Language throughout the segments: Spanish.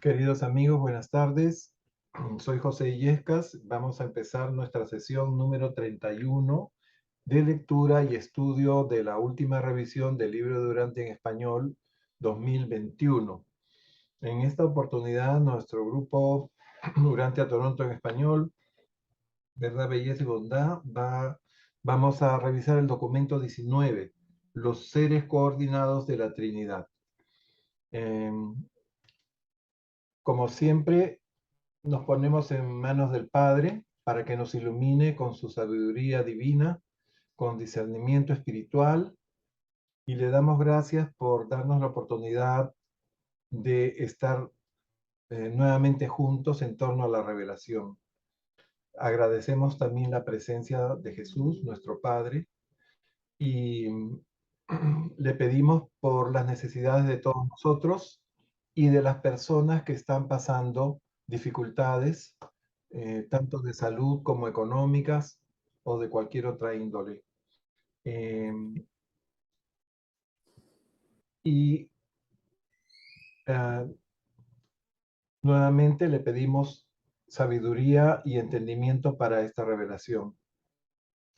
Queridos amigos, buenas tardes. Soy José Illescas. Vamos a empezar nuestra sesión número 31 de lectura y estudio de la última revisión del libro de Durante en Español 2021. En esta oportunidad, nuestro grupo Durante a Toronto en Español, Verdad, Belleza y Bondad, vamos a revisar el documento 19, los seres coordinados de la Trinidad. Como siempre, nos ponemos en manos del Padre para que nos ilumine con su sabiduría divina, con discernimiento espiritual, y le damos gracias por darnos la oportunidad de estar nuevamente juntos en torno a la revelación. Agradecemos también la presencia de Jesús, nuestro Padre, y le pedimos por las necesidades de todos nosotros y de las personas que están pasando dificultades, tanto de salud como económicas o de cualquier otra índole. Y nuevamente le pedimos sabiduría y entendimiento para esta revelación.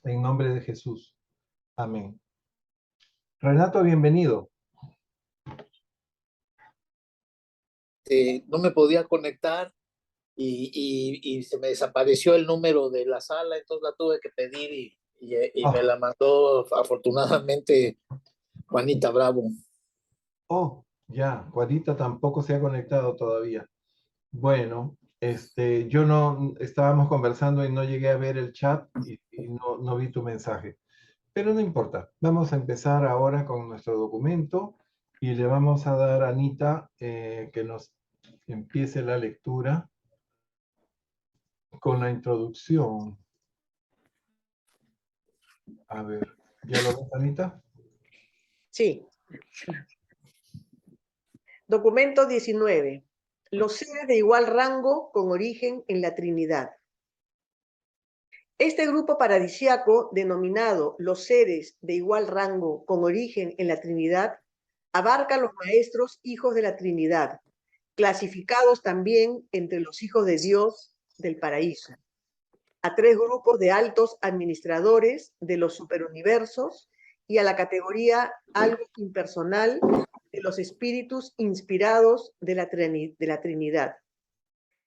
En nombre de Jesús. Amén. Renato, bienvenido. No me podía conectar y se me desapareció el número de la sala, entonces la tuve que pedir y me la mandó afortunadamente Juanita Bravo. Ya, Juanita tampoco se ha conectado todavía. Bueno, yo no, estábamos conversando y no llegué a ver el chat y no vi tu mensaje. Pero no importa, vamos a empezar ahora con nuestro documento y le vamos a dar a Anita que nos empiece la lectura con la introducción. A ver, ¿ya lo ves, Anita? Sí. Documento 19. Los seres de igual rango con origen en la Trinidad. Este grupo paradisiaco, denominado los seres de igual rango con origen en la Trinidad, abarca a los maestros hijos de la Trinidad, clasificados también entre los hijos de Dios del paraíso, a 3 grupos de altos administradores de los superuniversos y a la categoría algo impersonal de los espíritus inspirados de la Trinidad.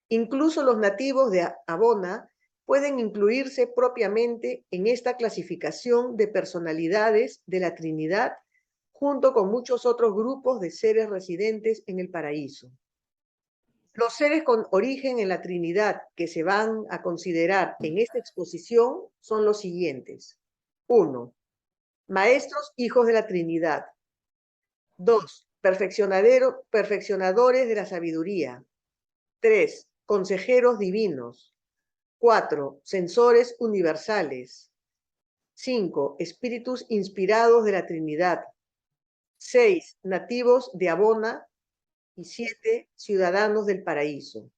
Incluso los nativos de Abona pueden incluirse propiamente en esta clasificación de personalidades de la Trinidad, junto con muchos otros grupos de seres residentes en el paraíso. Los seres con origen en la Trinidad que se van a considerar en esta exposición son los siguientes. 1. Maestros hijos de la Trinidad. 2. Perfeccionadores de la sabiduría. 3. Consejeros divinos. 4. Censores universales. 5. Espíritus inspirados de la Trinidad. 6. Nativos de Abona. Y 7. Ciudadanos del paraíso.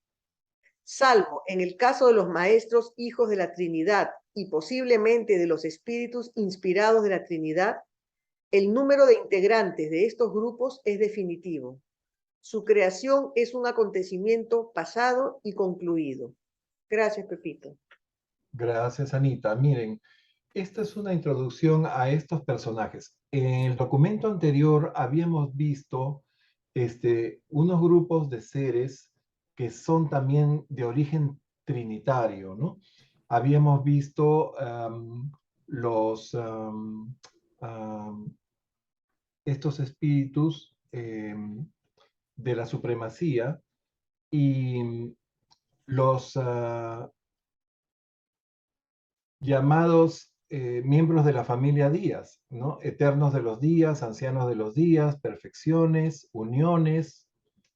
Salvo en el caso de los maestros hijos de la Trinidad y posiblemente de los espíritus inspirados de la Trinidad, el número de integrantes de estos grupos es definitivo. Su creación es un acontecimiento pasado y concluido. Gracias, Pepito. Gracias, Anita. Miren, esta es una introducción a estos personajes. En el documento anterior habíamos visto unos grupos de seres que son también de origen trinitario, ¿no? Habíamos visto estos espíritus de la supremacía y los llamados miembros de la familia Díaz, ¿no? Eternos de los días, ancianos de los días, perfecciones, uniones,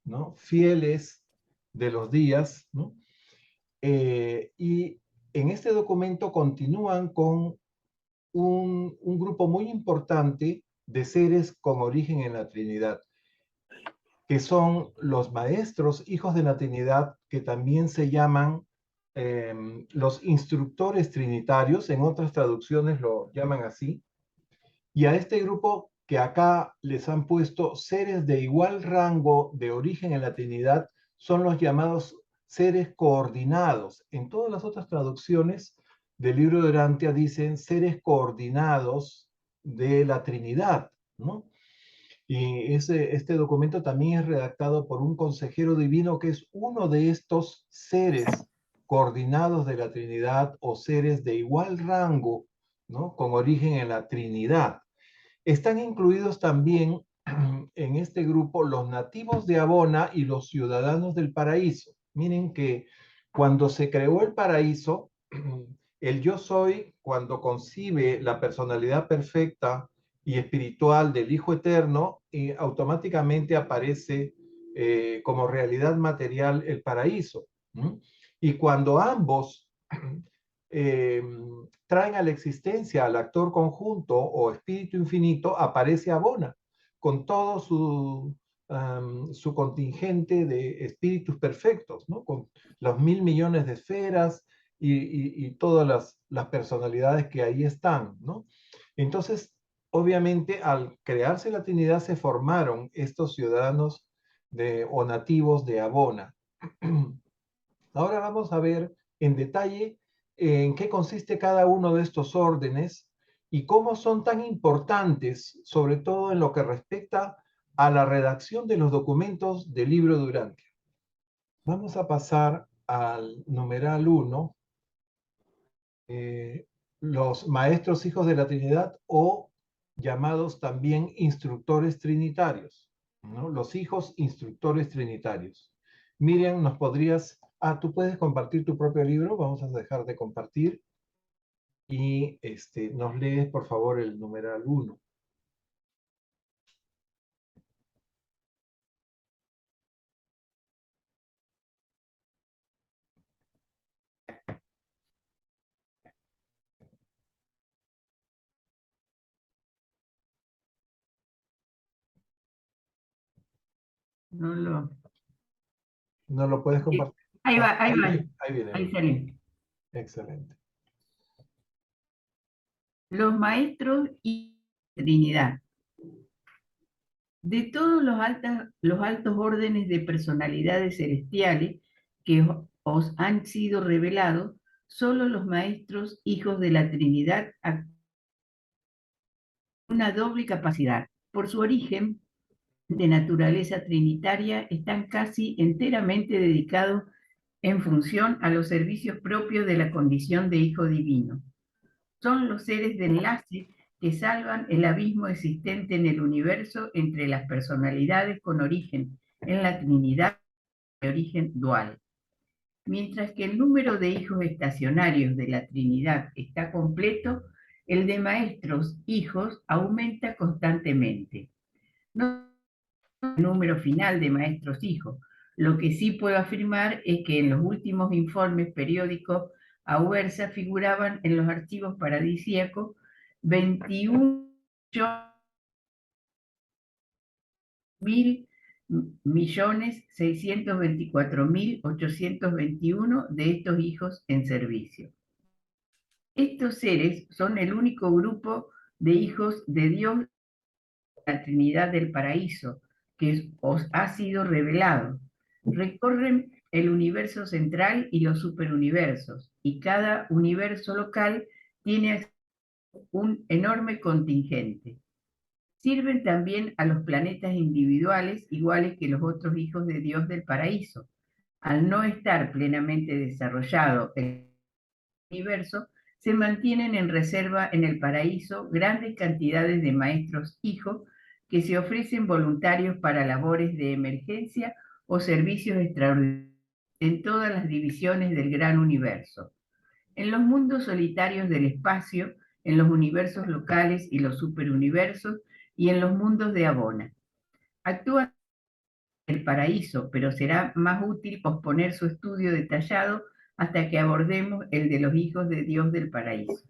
¿no? Fieles de los días, ¿no? Y en este documento continúan con un grupo muy importante de seres con origen en la Trinidad, que son los maestros, hijos de la Trinidad, que también se llaman los instructores trinitarios, en otras traducciones lo llaman así, y a este grupo que acá les han puesto seres de igual rango de origen en la Trinidad, son los llamados seres coordinados. En todas las otras traducciones del libro de Urantia dicen seres coordinados de la Trinidad, ¿no? Y este documento también es redactado por un consejero divino que es uno de estos seres coordinados de la Trinidad o seres de igual rango, ¿no? Con origen en la Trinidad. Están incluidos también en este grupo los nativos de Abona y los ciudadanos del paraíso. Miren que cuando se creó el paraíso, el yo soy, cuando concibe la personalidad perfecta y espiritual del Hijo Eterno, automáticamente aparece como realidad material el paraíso. Y cuando ambos eh, traen a la existencia al actor conjunto o espíritu infinito, aparece Abona, con todo su contingente de espíritus perfectos, ¿no? Con los 1.000 millones de esferas y todas las personalidades que ahí están, ¿no? Entonces, obviamente, al crearse la Trinidad se formaron estos ciudadanos o nativos de Abona. Ahora vamos a ver en detalle en qué consiste cada uno de estos órdenes y cómo son tan importantes, sobre todo en lo que respecta a la redacción de los documentos del libro de Urantia. Vamos a pasar al numeral 1, los maestros hijos de la Trinidad o llamados también instructores trinitarios, ¿no? Los hijos instructores trinitarios. Miriam, ¿nos podrías... tú puedes compartir tu propio libro, vamos a dejar de compartir y nos lees por favor el numeral 1. No lo... ¿No lo puedes compartir? Ahí va, ahí va. Ahí viene. Ahí salió. Excelente. Los maestros y Trinidad. De todos los altos órdenes de personalidades celestiales que os han sido revelados, solo los maestros hijos de la Trinidad actúan una doble capacidad. Por su origen de naturaleza trinitaria, están casi enteramente dedicados en función a los servicios propios de la condición de hijo divino. Son los seres de enlace que salvan el abismo existente en el universo entre las personalidades con origen en la Trinidad de origen dual. Mientras que el número de hijos estacionarios de la Trinidad está completo, el de maestros hijos aumenta constantemente. No hay un número final de maestros hijos. Lo que sí puedo afirmar es que en los últimos informes periódicos a UERSA figuraban en los archivos paradisíacos 21.624.821 de estos hijos en servicio. Estos seres son el único grupo de hijos de Dios, la Trinidad del Paraíso, que os ha sido revelado. Recorren el universo central y los superuniversos, y cada universo local tiene un enorme contingente. Sirven también a los planetas individuales, iguales que los otros hijos de Dios del paraíso. Al no estar plenamente desarrollado el universo, se mantienen en reserva en el paraíso grandes cantidades de maestros hijos que se ofrecen voluntarios para labores de emergencia o servicios extraordinarios en todas las divisiones del gran universo. En los mundos solitarios del espacio, en los universos locales y los superuniversos, y en los mundos de Abona. Actúan en el paraíso, pero será más útil posponer su estudio detallado hasta que abordemos el de los hijos de Dios del paraíso.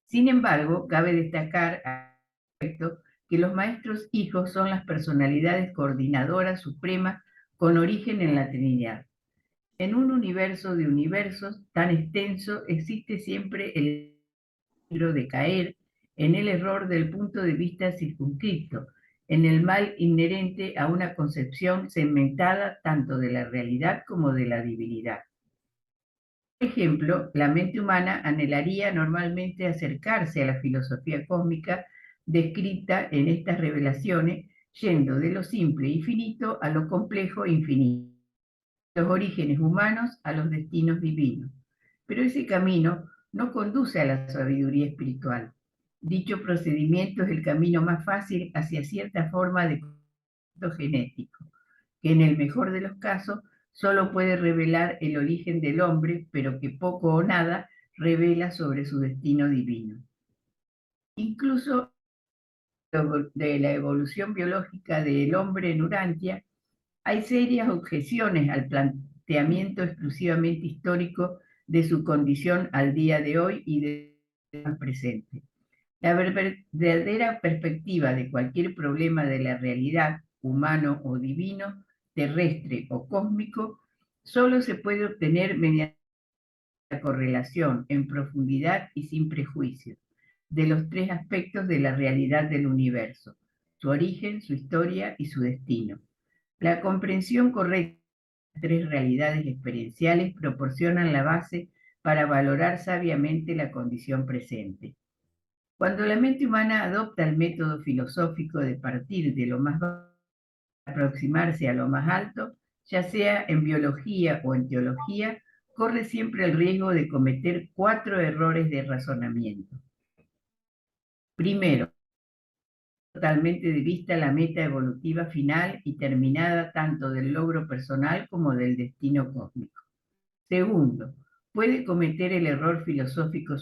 Sin embargo, cabe destacar al respecto que los maestros hijos son las personalidades coordinadoras supremas con origen en la Trinidad. En un universo de universos tan extenso existe siempre el peligro de caer en el error del punto de vista circunscrito en el mal inherente a una concepción segmentada tanto de la realidad como de la divinidad. Por ejemplo, la mente humana anhelaría normalmente acercarse a la filosofía cósmica descrita en estas revelaciones, yendo de lo simple y finito a lo complejo e infinito, los orígenes humanos a los destinos divinos. Pero ese camino no conduce a la sabiduría espiritual. Dicho procedimiento es el camino más fácil hacia cierta forma de conocimiento genético, que en el mejor de los casos solo puede revelar el origen del hombre, pero que poco o nada revela sobre su destino divino. Incluso de la evolución biológica del hombre en Urantia, hay serias objeciones al planteamiento exclusivamente histórico de su condición al día de hoy y del presente. La verdadera perspectiva de cualquier problema de la realidad, humano o divino, terrestre o cósmico, solo se puede obtener mediante la correlación en profundidad y sin prejuicios de los tres aspectos de la realidad del universo: su origen, su historia y su destino. La comprensión correcta de las tres realidades experienciales proporcionan la base para valorar sabiamente la condición presente. Cuando la mente humana adopta el método filosófico de partir de lo más bajo para aproximarse a lo más alto, ya sea en biología o en teología, corre siempre el riesgo de cometer 4 errores de razonamiento. Primero, totalmente de vista la meta evolutiva final y terminada tanto del logro personal como del destino cósmico. Segundo, puede cometer el error filosófico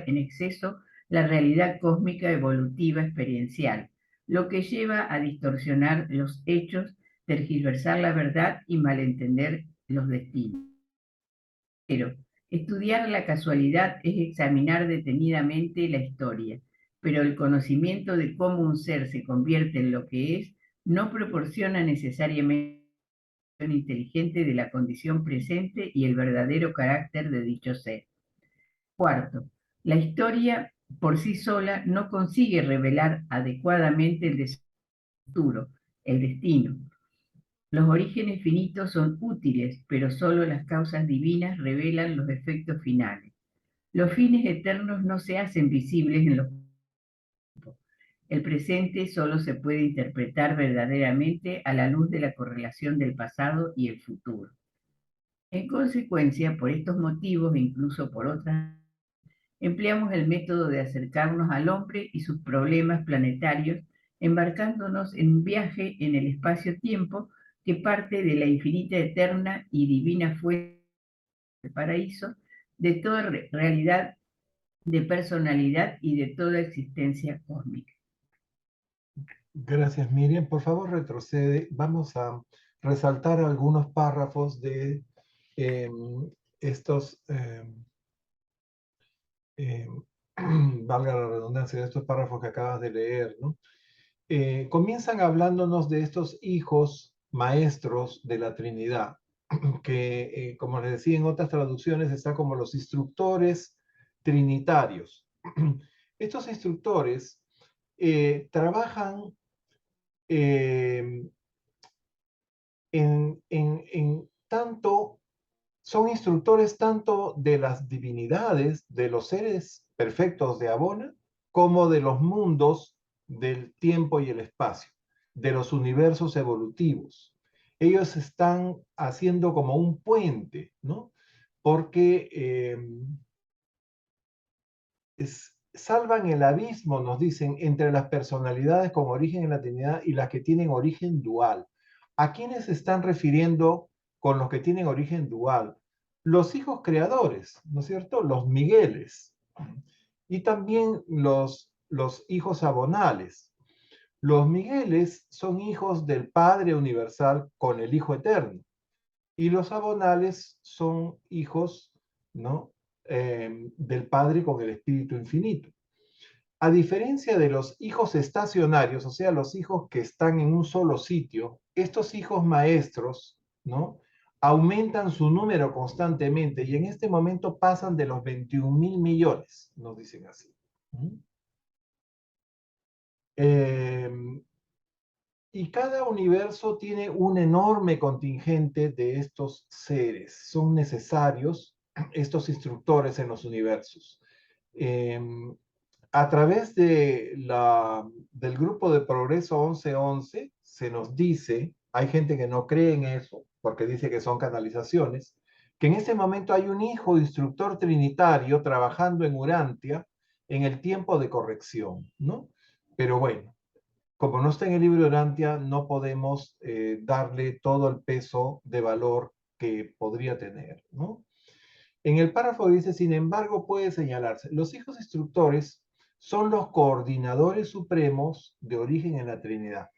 en exceso la realidad cósmica evolutiva experiencial, lo que lleva a distorsionar los hechos, tergiversar la verdad y malentender los destinos. Pero estudiar la casualidad es examinar detenidamente la historia, pero el conocimiento de cómo un ser se convierte en lo que es no proporciona necesariamente una inteligente de la condición presente y el verdadero carácter de dicho ser. Cuarto, la historia por sí sola no consigue revelar adecuadamente el futuro, el destino. Los orígenes finitos son útiles, pero solo las causas divinas revelan los efectos finales. Los fines eternos no se hacen visibles en los tiempos. El presente solo se puede interpretar verdaderamente a la luz de la correlación del pasado y el futuro. En consecuencia, por estos motivos e incluso por otras, empleamos el método de acercarnos al hombre y sus problemas planetarios, embarcándonos en un viaje en el espacio-tiempo que parte de la infinita, eterna y divina fuente del paraíso, de toda realidad, de personalidad y de toda existencia cósmica. Gracias, Miriam. Por favor, retrocede. Vamos a resaltar algunos párrafos de estos, valga la redundancia, de estos párrafos que acabas de leer, ¿no? Comienzan hablándonos de estos hijos maestros de la Trinidad, que, como les decía en otras traducciones, está como los instructores trinitarios. Estos instructores trabajan tanto, son instructores tanto de las divinidades, de los seres perfectos de Abona, como de los mundos del tiempo y el espacio, de los universos evolutivos. Ellos están haciendo como un puente, ¿no? Porque salvan el abismo, nos dicen, entre las personalidades con origen en la Trinidad y las que tienen origen dual. ¿A quiénes se están refiriendo con los que tienen origen dual? Los hijos creadores, ¿no es cierto? Los Migueles. Y también los hijos abonales. Los Migueles son hijos del Padre Universal con el Hijo Eterno. Y los abonales son hijos, ¿no? Del Padre con el Espíritu Infinito. A diferencia de los hijos estacionarios, o sea, los hijos que están en un solo sitio, estos hijos maestros, ¿no? Aumentan su número constantemente y en este momento pasan de los 21.000 millones, nos dicen así. Y cada universo tiene un enorme contingente de estos seres. Son necesarios estos instructores en los universos. A través del grupo de Progreso 1111 se nos dice, hay gente que no cree en eso, porque dice que son canalizaciones, que en este momento hay un hijo instructor trinitario trabajando en Urantia en el tiempo de corrección, ¿no? Pero bueno, como no está en el libro de Urantia, no podemos darle todo el peso de valor que podría tener, ¿no? En el párrafo dice, sin embargo, puede señalarse, los hijos instructores son los coordinadores supremos de origen en la Trinidad.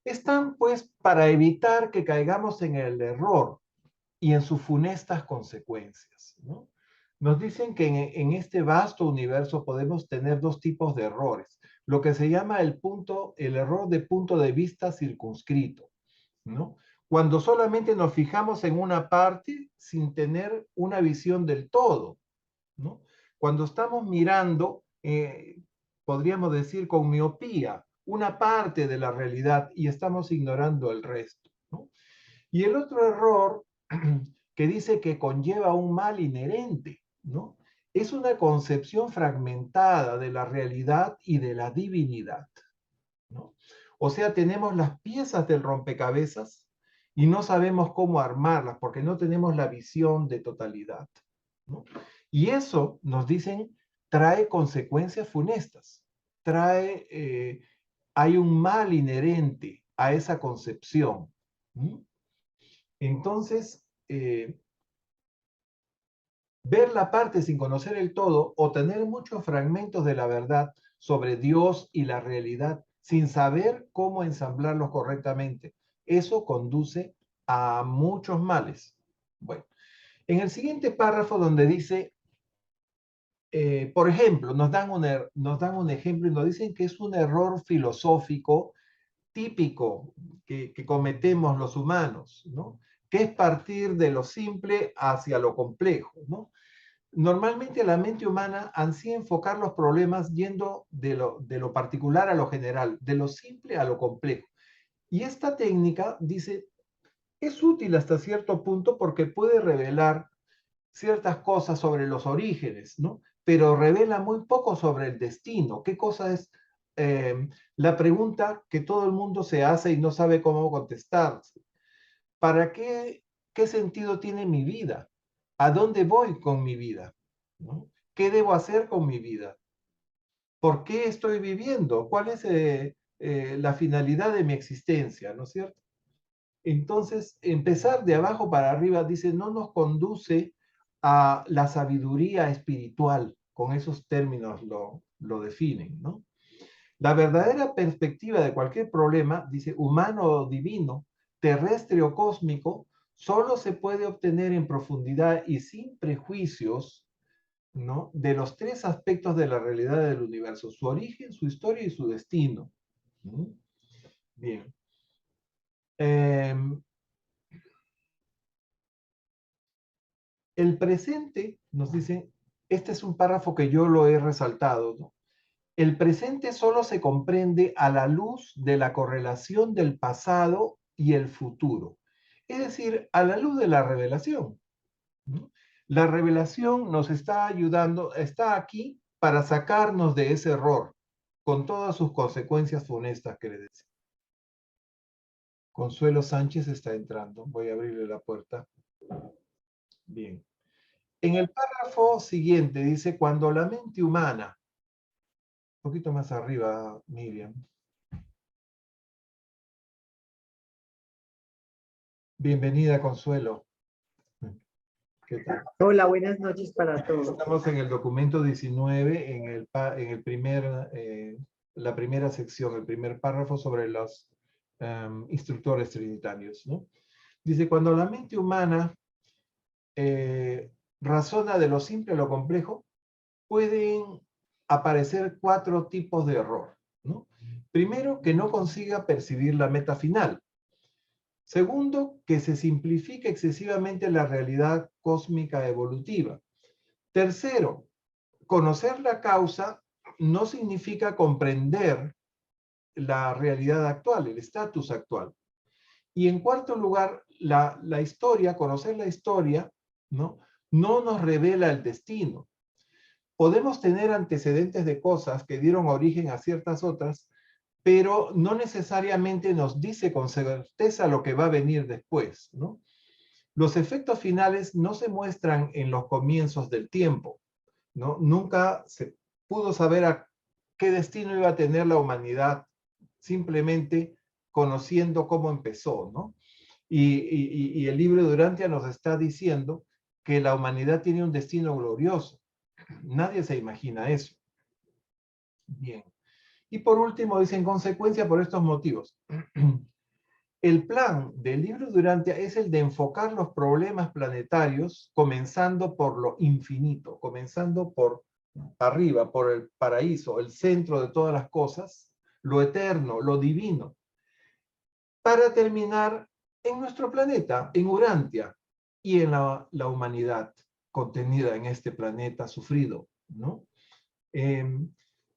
Están, pues, para evitar que caigamos en el error y en sus funestas consecuencias, ¿no? Nos dicen que en este vasto universo podemos tener dos tipos de errores, lo que se llama el error de punto de vista circunscrito, ¿no? Cuando solamente nos fijamos en una parte sin tener una visión del todo, ¿no? Cuando estamos mirando, podríamos decir con miopía, una parte de la realidad y estamos ignorando el resto, ¿no? Y el otro error que dice que conlleva un mal inherente, ¿no? Es una concepción fragmentada de la realidad y de la divinidad, ¿no? O sea, tenemos las piezas del rompecabezas y no sabemos cómo armarlas porque no tenemos la visión de totalidad, ¿no? Y eso, nos dicen, trae consecuencias funestas, hay un mal inherente a esa concepción, ¿no? Entonces, ver la parte sin conocer el todo o tener muchos fragmentos de la verdad sobre Dios y la realidad sin saber cómo ensamblarlos correctamente, eso conduce a muchos males. Bueno, en el siguiente párrafo donde dice, por ejemplo, nos dan un ejemplo y nos dicen que es un error filosófico típico que cometemos los humanos, ¿no? Que es partir de lo simple hacia lo complejo, ¿no? Normalmente la mente humana ansía enfocar los problemas yendo de lo particular a lo general, de lo simple a lo complejo. Y esta técnica, dice, es útil hasta cierto punto porque puede revelar ciertas cosas sobre los orígenes, ¿no? Pero revela muy poco sobre el destino. ¿Qué cosa es la pregunta que todo el mundo se hace y no sabe cómo contestar? ¿Para qué sentido tiene mi vida? ¿A dónde voy con mi vida? ¿No? ¿Qué debo hacer con mi vida? ¿Por qué estoy viviendo? ¿Cuál es la finalidad de mi existencia? ¿No es cierto? Entonces, empezar de abajo para arriba, dice, no nos conduce a la sabiduría espiritual. Con esos términos lo definen, ¿no? La verdadera perspectiva de cualquier problema, dice, humano o divino, terrestre o cósmico, solo se puede obtener en profundidad y sin prejuicios, ¿no? De los tres aspectos de la realidad del universo, su origen, su historia y su destino. ¿Mm? Bien. El presente, nos dice, este es un párrafo que yo lo he resaltado, ¿no? El presente solo se comprende a la luz de la correlación del pasado y el futuro. Es decir, a la luz de la revelación, ¿no? La revelación nos está ayudando, está aquí para sacarnos de ese error, con todas sus consecuencias funestas que le decía. Consuelo Sánchez está entrando. Voy a abrirle la puerta. Bien. En el párrafo siguiente dice, cuando la mente humana, un poquito más arriba, Miriam. Bienvenida, Consuelo. ¿Qué tal? Hola, buenas noches para todos. Estamos en el documento 19, en la primera sección, el primer párrafo sobre los instructores trinitarios, ¿no? Dice, cuando la mente humana razona de lo simple a lo complejo, pueden aparecer 4 tipos de error, ¿no? Primero, que no consiga percibir la meta final. Segundo, que se simplifique excesivamente la realidad cósmica evolutiva. Tercero, conocer la causa no significa comprender la realidad actual, el estatus actual. Y en cuarto lugar, la historia, conocer la historia, ¿no? No nos revela el destino. Podemos tener antecedentes de cosas que dieron origen a ciertas otras, pero no necesariamente nos dice con certeza lo que va a venir después, ¿no? Los efectos finales no se muestran en los comienzos del tiempo, ¿no? Nunca se pudo saber a qué destino iba a tener la humanidad, simplemente conociendo cómo empezó, ¿no? Y el libro de Urantia nos está diciendo que la humanidad tiene un destino glorioso. Nadie se imagina eso. Bien. Y por último, dice, en consecuencia, por estos motivos, el plan del libro de Urantia es el de enfocar los problemas planetarios comenzando por lo infinito, comenzando por arriba, por el paraíso, el centro de todas las cosas, lo eterno, lo divino, para terminar en nuestro planeta, en Urantia, y en la humanidad contenida en este planeta sufrido, ¿no?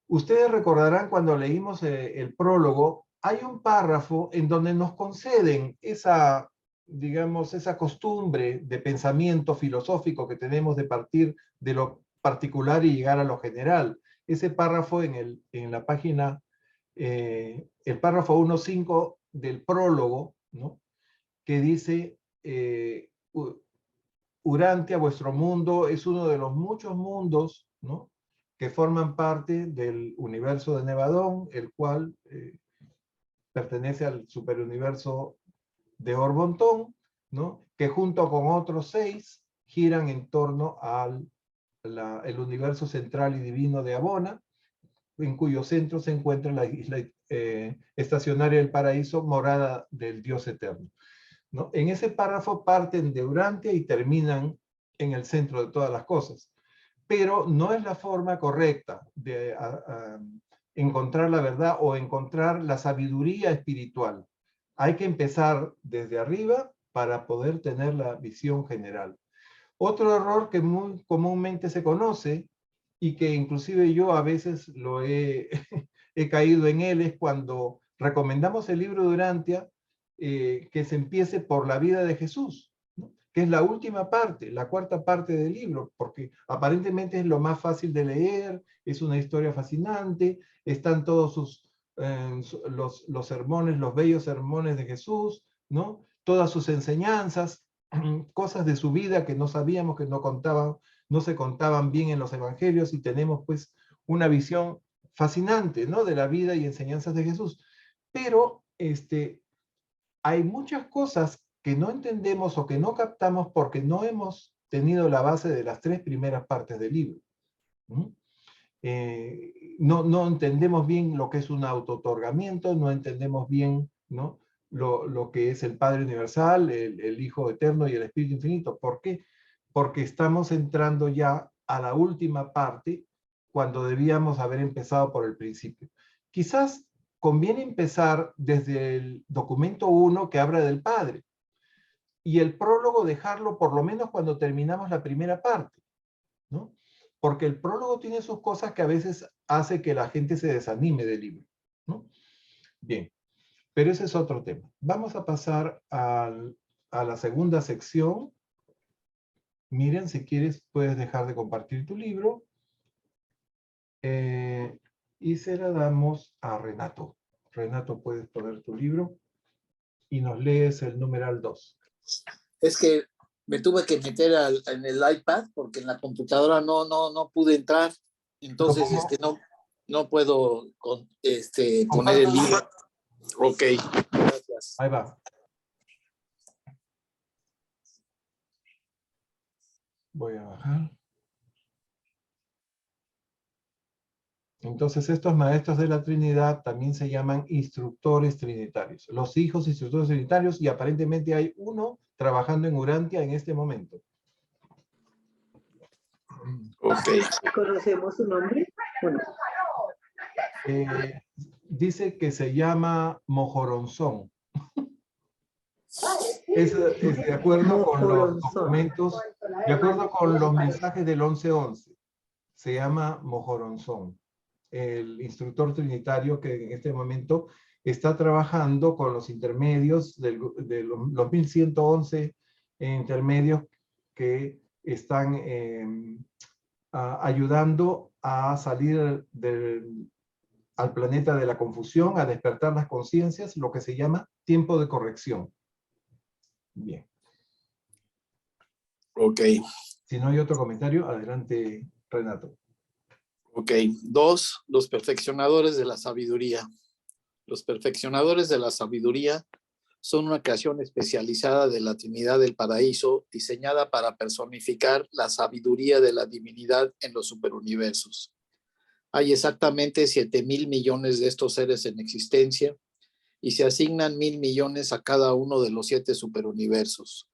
Ustedes recordarán cuando leímos el prólogo, hay un párrafo en donde nos conceden esa, digamos, esa costumbre de pensamiento filosófico que tenemos de partir de lo particular y llegar a lo general. Ese párrafo en la página, el párrafo 1.5 del prólogo, ¿no? Que dice, Urantia, vuestro mundo, es uno de los muchos mundos, ¿no? Que forman parte del universo de Nevadón, el cual pertenece al superuniverso de Orbontón, ¿no? Que junto con otros 6 giran en torno al el universo central y divino de Abona, en cuyo centro se encuentra la isla estacionaria del paraíso, morada del Dios eterno, ¿no? En ese párrafo parten de Urantia y terminan en el centro de todas las cosas. Pero no es la forma correcta de encontrar la verdad o encontrar la sabiduría espiritual. Hay que empezar desde arriba para poder tener la visión general. Otro error que muy comúnmente se conoce y que inclusive yo a veces lo he caído en él es cuando recomendamos el libro de Urantia, que se empiece por la vida de Jesús, ¿no? Que es la última parte, la cuarta parte del libro, porque aparentemente es lo más fácil de leer, es una historia fascinante, están todos los sermones, los bellos sermones de Jesús, ¿no? Todas sus enseñanzas, cosas de su vida que no sabíamos, que no se contaban bien en los evangelios, y tenemos pues una visión fascinante, ¿no? De la vida y enseñanzas de Jesús. Pero hay muchas cosas que no entendemos o que no captamos porque no hemos tenido la base de las 3 primeras partes del libro. No entendemos bien lo que es un auto-otorgamiento, no entendemos bien, ¿no? Lo que es el Padre Universal, el Hijo Eterno y el Espíritu Infinito. ¿Por qué? Porque estamos entrando ya a la última parte cuando debíamos haber empezado por el principio. Quizás conviene empezar desde el documento 1 que habla del Padre y el prólogo dejarlo por lo menos cuando terminamos la primera parte, ¿no? Porque el prólogo tiene sus cosas que a veces hace que la gente se desanime del libro, ¿no? Bien, pero ese es otro tema. Vamos a pasar a la segunda sección. Miren, si quieres puedes dejar de compartir tu libro. Y se la damos a Renato. Renato, puedes poner tu libro y nos lees el numeral 2. Es que me tuve que meter en el iPad porque en la computadora no pude entrar. Entonces, no puedo poner el libro. Ok, gracias. Ahí va. Voy a bajar. Entonces, estos maestros de la Trinidad también se llaman instructores trinitarios. Los hijos instructores trinitarios, y aparentemente hay uno trabajando en Urantia en este momento. Ok. ¿Conocemos su nombre? Bueno. Dice que se llama Mojoronzón. Es de acuerdo con los documentos, de acuerdo con los mensajes del 11-11. Se llama Mojoronzón. el instructor trinitario que en este momento está trabajando con los intermedios de los 1111 intermedios que están ayudando a salir al planeta de la confusión, a despertar las conciencias, lo que se llama tiempo de corrección. Bien. Ok. Si no hay otro comentario, adelante, Renato. Ok. 2. Los perfeccionadores de la sabiduría. Los perfeccionadores de la sabiduría son una creación especializada de la Trinidad del Paraíso, diseñada para personificar la sabiduría de la divinidad en los superuniversos. Hay exactamente 7,000 millones de estos seres en existencia y se asignan 1,000 millones a cada uno de los 7 superuniversos.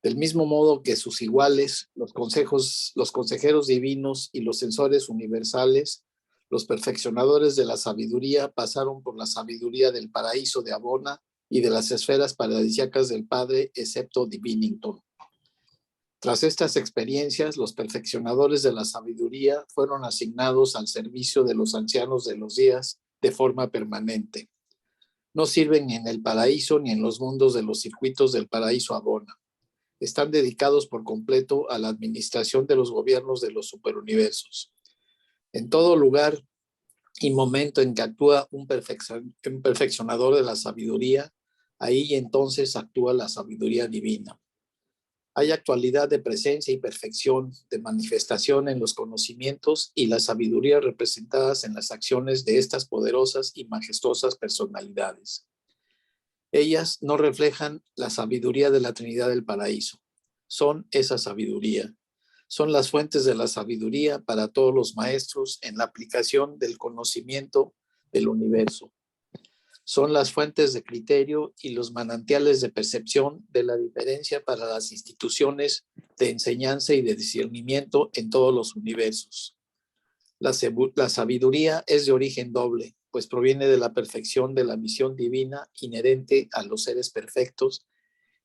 Del mismo modo que sus iguales, los consejeros divinos y los censores universales, los perfeccionadores de la sabiduría pasaron por la sabiduría del paraíso de Abona y de las esferas paradisíacas del Padre, excepto Divinington. Tras estas experiencias, los perfeccionadores de la sabiduría fueron asignados al servicio de los ancianos de los días de forma permanente. No sirven ni en el paraíso ni en los mundos de los circuitos del paraíso Abona. Están dedicados por completo a la administración de los gobiernos de los superuniversos. En todo lugar y momento en que actúa un perfeccionador de la sabiduría, ahí entonces actúa la sabiduría divina. Hay actualidad de presencia y perfección, de manifestación en los conocimientos y la sabiduría representadas en las acciones de estas poderosas y majestuosas personalidades. Ellas no reflejan la sabiduría de la Trinidad del Paraíso. Son esa sabiduría. Son las fuentes de la sabiduría para todos los maestros en la aplicación del conocimiento del universo. Son las fuentes de criterio y los manantiales de percepción de la diferencia para las instituciones de enseñanza y de discernimiento en todos los universos. La sabiduría es de origen doble, pues proviene de la perfección de la misión divina inherente a los seres perfectos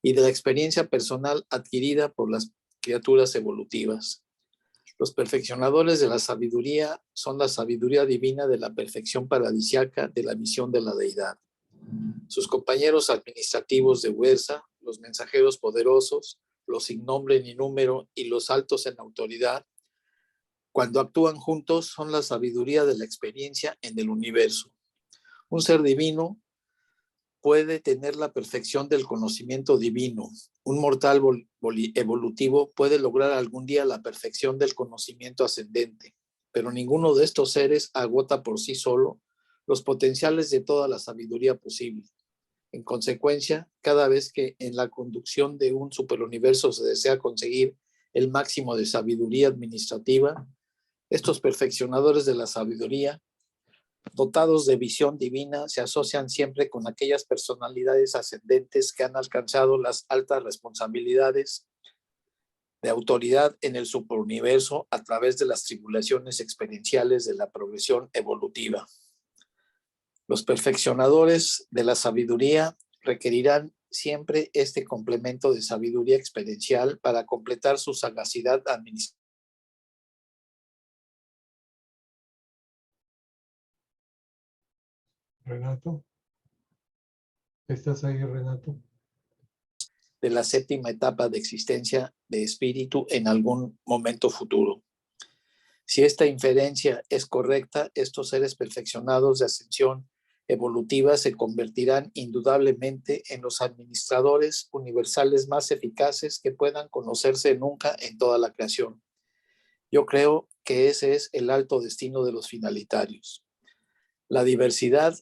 y de la experiencia personal adquirida por las criaturas evolutivas. Los perfeccionadores de la sabiduría son la sabiduría divina de la perfección paradisiaca de la misión de la deidad. Sus compañeros administrativos de Huerza, los mensajeros poderosos, los sin nombre ni número y los altos en autoridad, cuando actúan juntos, son la sabiduría de la experiencia en el universo. Un ser divino puede tener la perfección del conocimiento divino. Un mortal evolutivo puede lograr algún día la perfección del conocimiento ascendente, pero ninguno de estos seres agota por sí solo los potenciales de toda la sabiduría posible. En consecuencia, cada vez que en la conducción de un superuniverso se desea conseguir el máximo de sabiduría administrativa, estos perfeccionadores de la sabiduría, dotados de visión divina, se asocian siempre con aquellas personalidades ascendentes que han alcanzado las altas responsabilidades de autoridad en el superuniverso a través de las tribulaciones experienciales de la progresión evolutiva. Los perfeccionadores de la sabiduría requerirán siempre este complemento de sabiduría experiencial para completar su sagacidad administrativa. Renato, ¿estás ahí, Renato? De la séptima etapa de existencia de espíritu en algún momento futuro. Si esta inferencia es correcta, estos seres perfeccionados de ascensión evolutiva se convertirán indudablemente en los administradores universales más eficaces que puedan conocerse nunca en toda la creación. Yo creo que ese es el alto destino de los finalitarios. La diversidad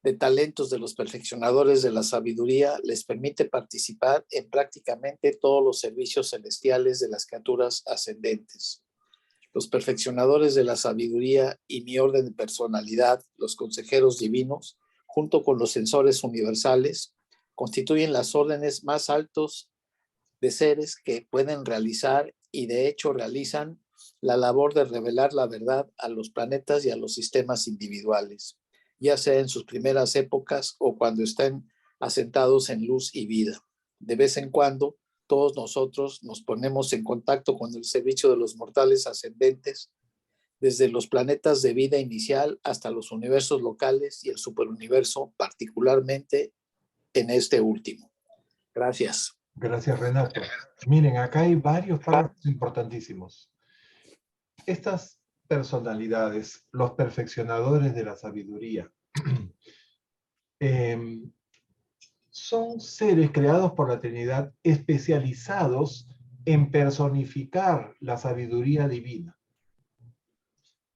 de talentos de los perfeccionadores de la sabiduría les permite participar en prácticamente todos los servicios celestiales de las criaturas ascendentes. Los perfeccionadores de la sabiduría y mi orden de personalidad, los consejeros divinos, junto con los censores universales, constituyen las órdenes más altos de seres que pueden realizar y de hecho realizan la labor de revelar la verdad a los planetas y a los sistemas individuales, ya sea en sus primeras épocas o cuando estén asentados en luz y vida. De vez en cuando, todos nosotros nos ponemos en contacto con el servicio de los mortales ascendentes desde los planetas de vida inicial hasta los universos locales y el superuniverso, particularmente en este último. Gracias. Gracias, Renato. Miren, acá hay varios párrafos importantísimos. Estas personalidades, los perfeccionadores de la sabiduría, son seres creados por la Trinidad especializados en personificar la sabiduría divina.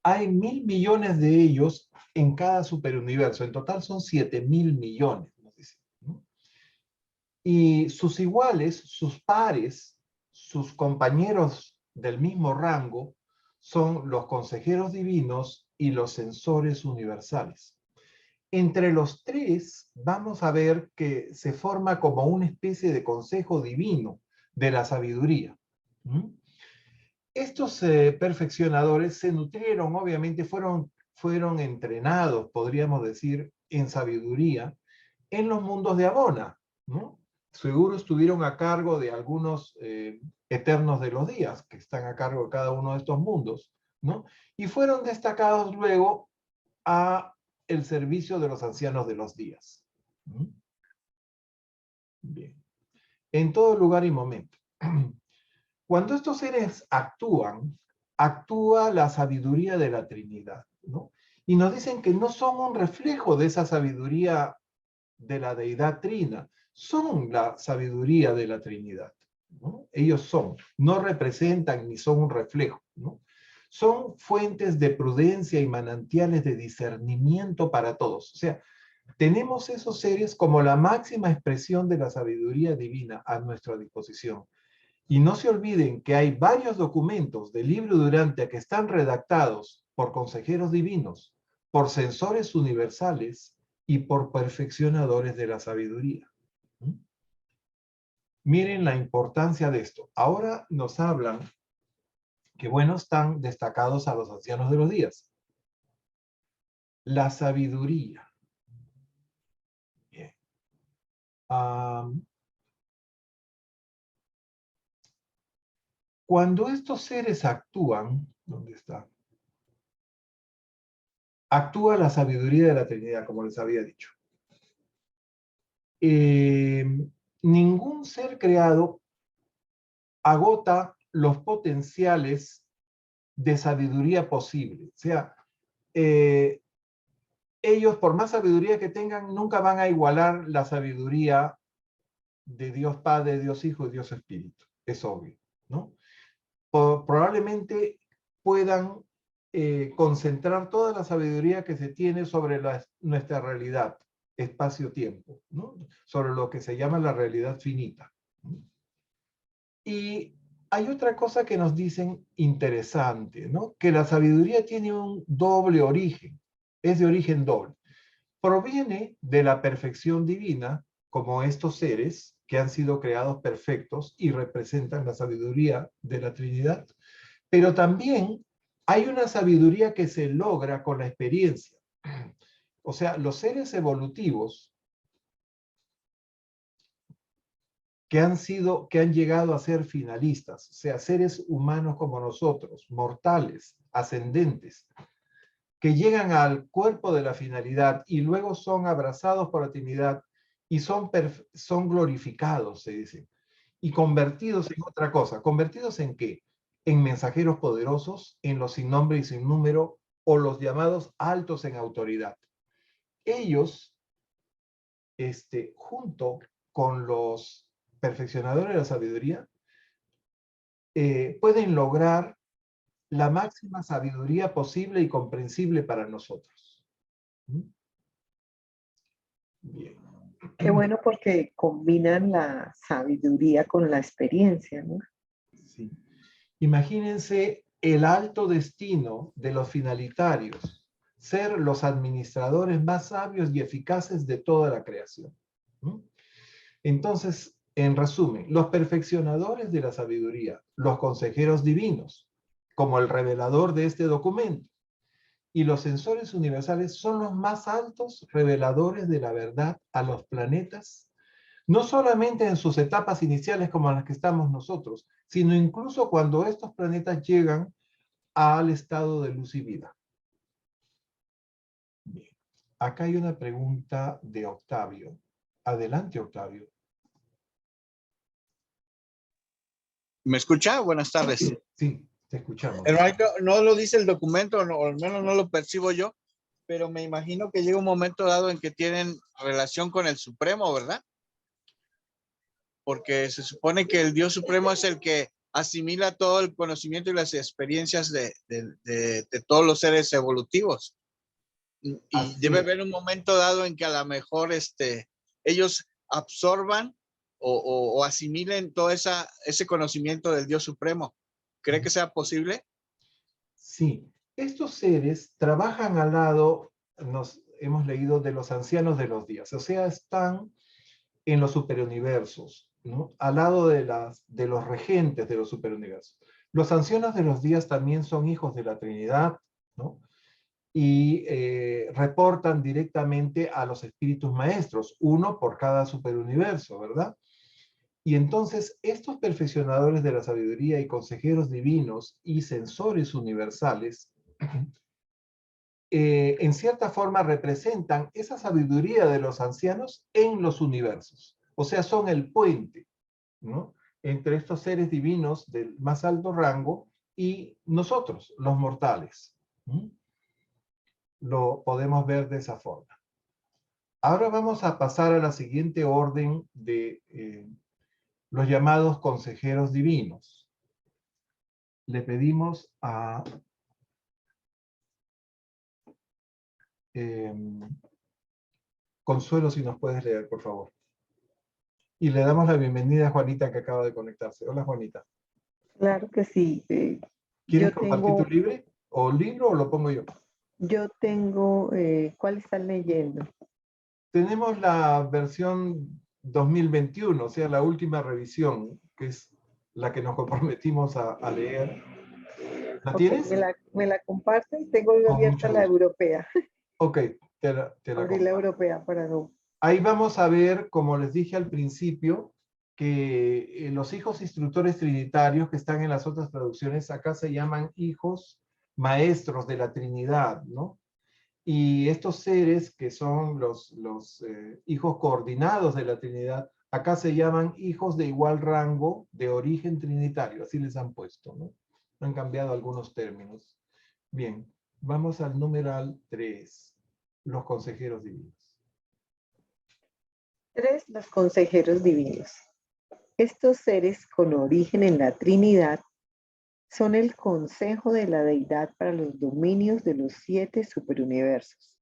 Hay 1.000 millones de ellos en cada superuniverso. En total son 7.000 millones, nos dicen, ¿no? Y sus iguales, sus pares, sus compañeros del mismo rango, son los consejeros divinos y los censores universales. Entre los tres vamos a ver que se forma como una especie de consejo divino de la sabiduría. Estos perfeccionadores se nutrieron, obviamente fueron entrenados, podríamos decir, en sabiduría en los mundos de Abona, ¿no? Seguro estuvieron a cargo de algunos eternos de los días, que están a cargo de cada uno de estos mundos, ¿no? Y fueron destacados luego a el servicio de los ancianos de los días. Bien. En todo lugar y momento. Cuando estos seres actúan, actúa la sabiduría de la Trinidad, ¿no? Y nos dicen que no son un reflejo de esa sabiduría de la deidad trina, son la sabiduría de la Trinidad, ¿no? Ellos son, no representan ni son un reflejo, ¿no? Son fuentes de prudencia y manantiales de discernimiento para todos. O sea, tenemos esos seres como la máxima expresión de la sabiduría divina a nuestra disposición. Y no se olviden que hay varios documentos del libro Durantia que están redactados por consejeros divinos, por censores universales y por perfeccionadores de la sabiduría. Miren la importancia de esto. Ahora nos hablan que, bueno, están destacados a los ancianos de los días. La sabiduría. Bien. Cuando estos seres actúan, ¿dónde está? Actúa la sabiduría de la Trinidad, como les había dicho. Ningún ser creado agota los potenciales de sabiduría posible. O sea, ellos, por más sabiduría que tengan, nunca van a igualar la sabiduría de Dios Padre, Dios Hijo y Dios Espíritu. Es obvio, ¿no? Probablemente puedan concentrar toda la sabiduría que se tiene sobre nuestra realidad, espacio-tiempo, ¿no? Sobre lo que se llama la realidad finita. Y hay otra cosa que nos dicen interesante, ¿no? Que la sabiduría tiene un doble origen, es de origen doble. Proviene de la perfección divina, como estos seres que han sido creados perfectos y representan la sabiduría de la Trinidad. Pero también hay una sabiduría que se logra con la experiencia. O sea, los seres evolutivos que han llegado a ser finalistas, o sea, seres humanos como nosotros, mortales, ascendentes, que llegan al cuerpo de la finalidad y luego son abrazados por la Trinidad y son glorificados, se dice, y convertidos en otra cosa. ¿Convertidos en qué? En mensajeros poderosos, en los sin nombre y sin número, o los llamados altos en autoridad. Ellos, junto con los perfeccionadores de la sabiduría, pueden lograr la máxima sabiduría posible y comprensible para nosotros. Bien. Qué bueno porque combinan la sabiduría con la experiencia, ¿no? Sí. Imagínense el alto destino de los finalitarios, ser los administradores más sabios y eficaces de toda la creación. Entonces, en resumen, los perfeccionadores de la sabiduría, los consejeros divinos, como el revelador de este documento, y los censores universales son los más altos reveladores de la verdad a los planetas, no solamente en sus etapas iniciales como en las que estamos nosotros, sino incluso cuando estos planetas llegan al estado de luz y vida. Bien. Acá hay una pregunta de Octavio. Adelante, Octavio. ¿Me escucha? Buenas tardes. Sí, te escuchamos. Hermanito, no lo dice el documento, o al menos no lo percibo yo, pero me imagino que llega un momento dado en que tienen relación con el Supremo, ¿verdad? Porque se supone que el Dios Supremo es el que asimila todo el conocimiento y las experiencias de todos los seres evolutivos. Y debe haber un momento dado en que a lo mejor ellos absorban o asimilen todo ese conocimiento del Dios Supremo. ¿Cree que sea posible? Sí, estos seres trabajan al lado, nos hemos leído, de los ancianos de los días, o sea, están en los superuniversos, ¿no? Al lado de los regentes de los superuniversos. Los ancianos de los días también son hijos de la Trinidad, ¿no? Y reportan directamente a los espíritus maestros, uno por cada superuniverso, ¿verdad? Y entonces estos perfeccionadores de la sabiduría y consejeros divinos y sensores universales, en cierta forma representan esa sabiduría de los ancianos en los universos. O sea, son el puente, ¿no?, entre estos seres divinos del más alto rango y nosotros, los mortales. Lo podemos ver de esa forma. Ahora vamos a pasar a la siguiente orden de los llamados consejeros divinos. Le pedimos a Consuelo si nos puedes leer, por favor. Y le damos la bienvenida a Juanita, que acaba de conectarse. Hola, Juanita. Claro que sí. ¿Quieres compartir tu libro o lo pongo yo? Yo tengo, ¿cuál están leyendo? Tenemos la versión 2021, o sea, la última revisión, que es la que nos comprometimos a leer. ¿La tienes? ¿Me la comparten? Tengo yo Con abierta mucho la gusto. europea. Ok, te la Abrí la comparto. europea para no. Ahí vamos a ver, como les dije al principio, que los hijos instructores trinitarios que están en las otras traducciones acá se llaman hijos maestros de la Trinidad, ¿no? Y estos seres que son los hijos coordinados de la Trinidad, acá se llaman hijos de igual rango de origen trinitario, así les han puesto, ¿no? Han cambiado algunos términos. Bien, vamos al numeral 3, los consejeros divinos. 3. Los consejeros divinos. Estos seres con origen en la Trinidad son el consejo de la deidad para los dominios de los 7 superuniversos.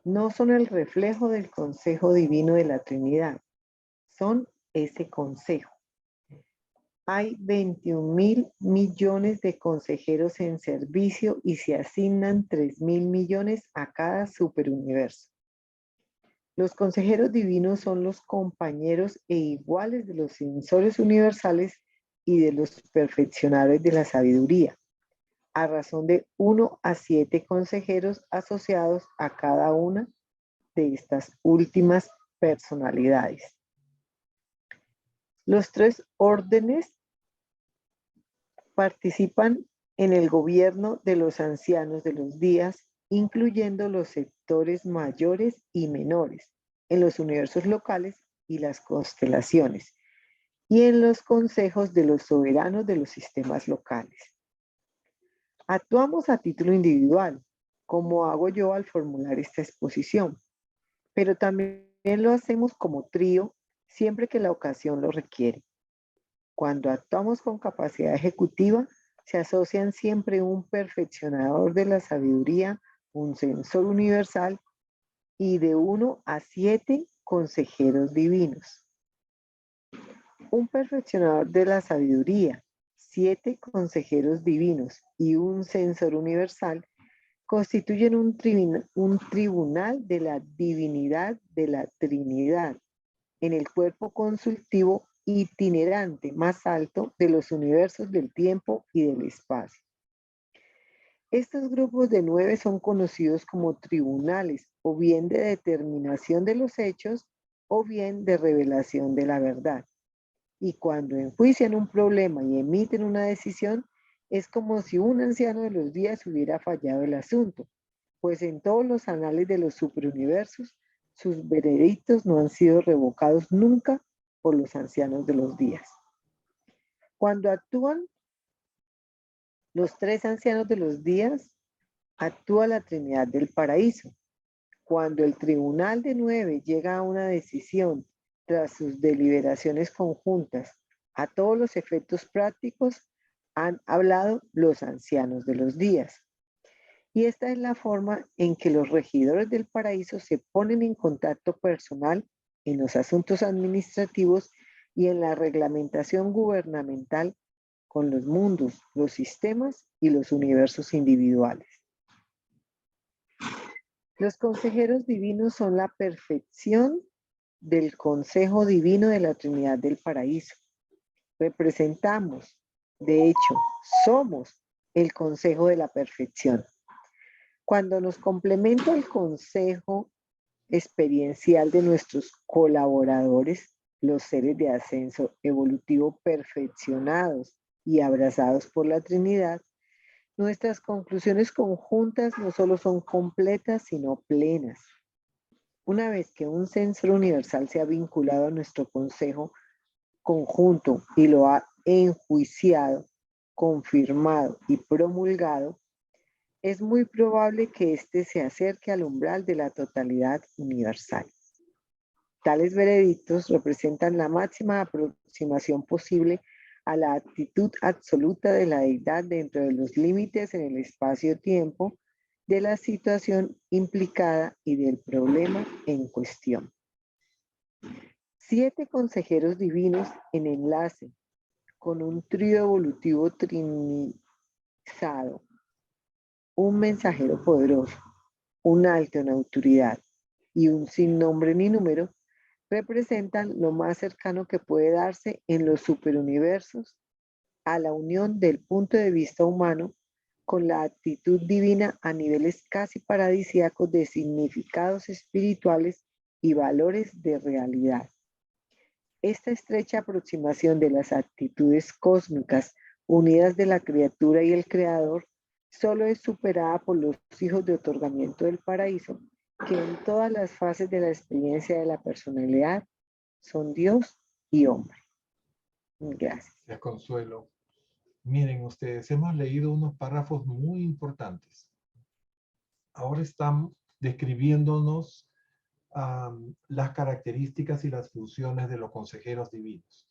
No son el reflejo del consejo divino de la Trinidad, son ese consejo. Hay 21.000 millones de consejeros en servicio y se asignan 3.000 millones a cada superuniverso. Los consejeros divinos son los compañeros e iguales de los sensores universales y de los perfeccionadores de la sabiduría, a razón de 1 a 7 consejeros asociados a cada una de estas últimas personalidades. Los 3 órdenes participan en el gobierno de los ancianos de los días, incluyendo los sectores mayores y menores, en los universos locales y las constelaciones, y en los consejos de los soberanos de los sistemas locales. Actuamos a título individual, como hago yo al formular esta exposición, pero también lo hacemos como trío siempre que la ocasión lo requiere. Cuando actuamos con capacidad ejecutiva, se asocian siempre un perfeccionador de la sabiduría, un sensor universal y de 1 a 7 consejeros divinos. Un perfeccionador de la sabiduría, 7 consejeros divinos y un sensor universal constituyen un tribunal de la divinidad de la Trinidad en el cuerpo consultivo itinerante más alto de los universos del tiempo y del espacio. Estos grupos de 9 son conocidos como tribunales, o bien de determinación de los hechos, o bien de revelación de la verdad. Y cuando enjuician un problema y emiten una decisión, Es como si un anciano de los días hubiera fallado el asunto, pues en todos los anales de los superuniversos, sus veredictos no han sido revocados nunca por los ancianos de los días. Cuando actúan los tres ancianos de los días, actúa la Trinidad del Paraíso. Cuando el Tribunal de 9 llega a una decisión tras sus deliberaciones conjuntas, a todos los efectos prácticos han hablado los ancianos de los días. Y esta es la forma en que los regidores del paraíso se ponen en contacto personal en los asuntos administrativos y en la reglamentación gubernamental con los mundos, los sistemas y los universos individuales. Los consejeros divinos son la perfección del consejo divino de la Trinidad del Paraíso. Representamos, de hecho, somos el consejo de la perfección. Cuando nos complementa el consejo experiencial de nuestros colaboradores, los seres de ascenso evolutivo perfeccionados y abrazados por la Trinidad, nuestras conclusiones conjuntas no solo son completas, sino plenas. Una vez que un censor universal se ha vinculado a nuestro consejo conjunto y lo ha enjuiciado, confirmado y promulgado, es muy probable que éste se acerque al umbral de la totalidad universal. Tales veredictos representan la máxima aproximación posible a la actitud absoluta de la deidad dentro de los límites en el espacio-tiempo de la situación implicada y del problema en cuestión. 7 consejeros divinos en enlace con un trío evolutivo trinizado, un mensajero poderoso, un alto en autoridad y un sin nombre ni número, representan lo más cercano que puede darse en los superuniversos a la unión del punto de vista humano con la actitud divina a niveles casi paradisíacos de significados espirituales y valores de realidad. Esta estrecha aproximación de las actitudes cósmicas unidas de la criatura y el creador solo es superada por los hijos de otorgamiento del paraíso, que en todas las fases de la experiencia de la personalidad son Dios y hombre. Gracias. Gracias, Consuelo. Miren ustedes, hemos leído unos párrafos muy importantes. Ahora están describiéndonos las características y las funciones de los consejeros divinos.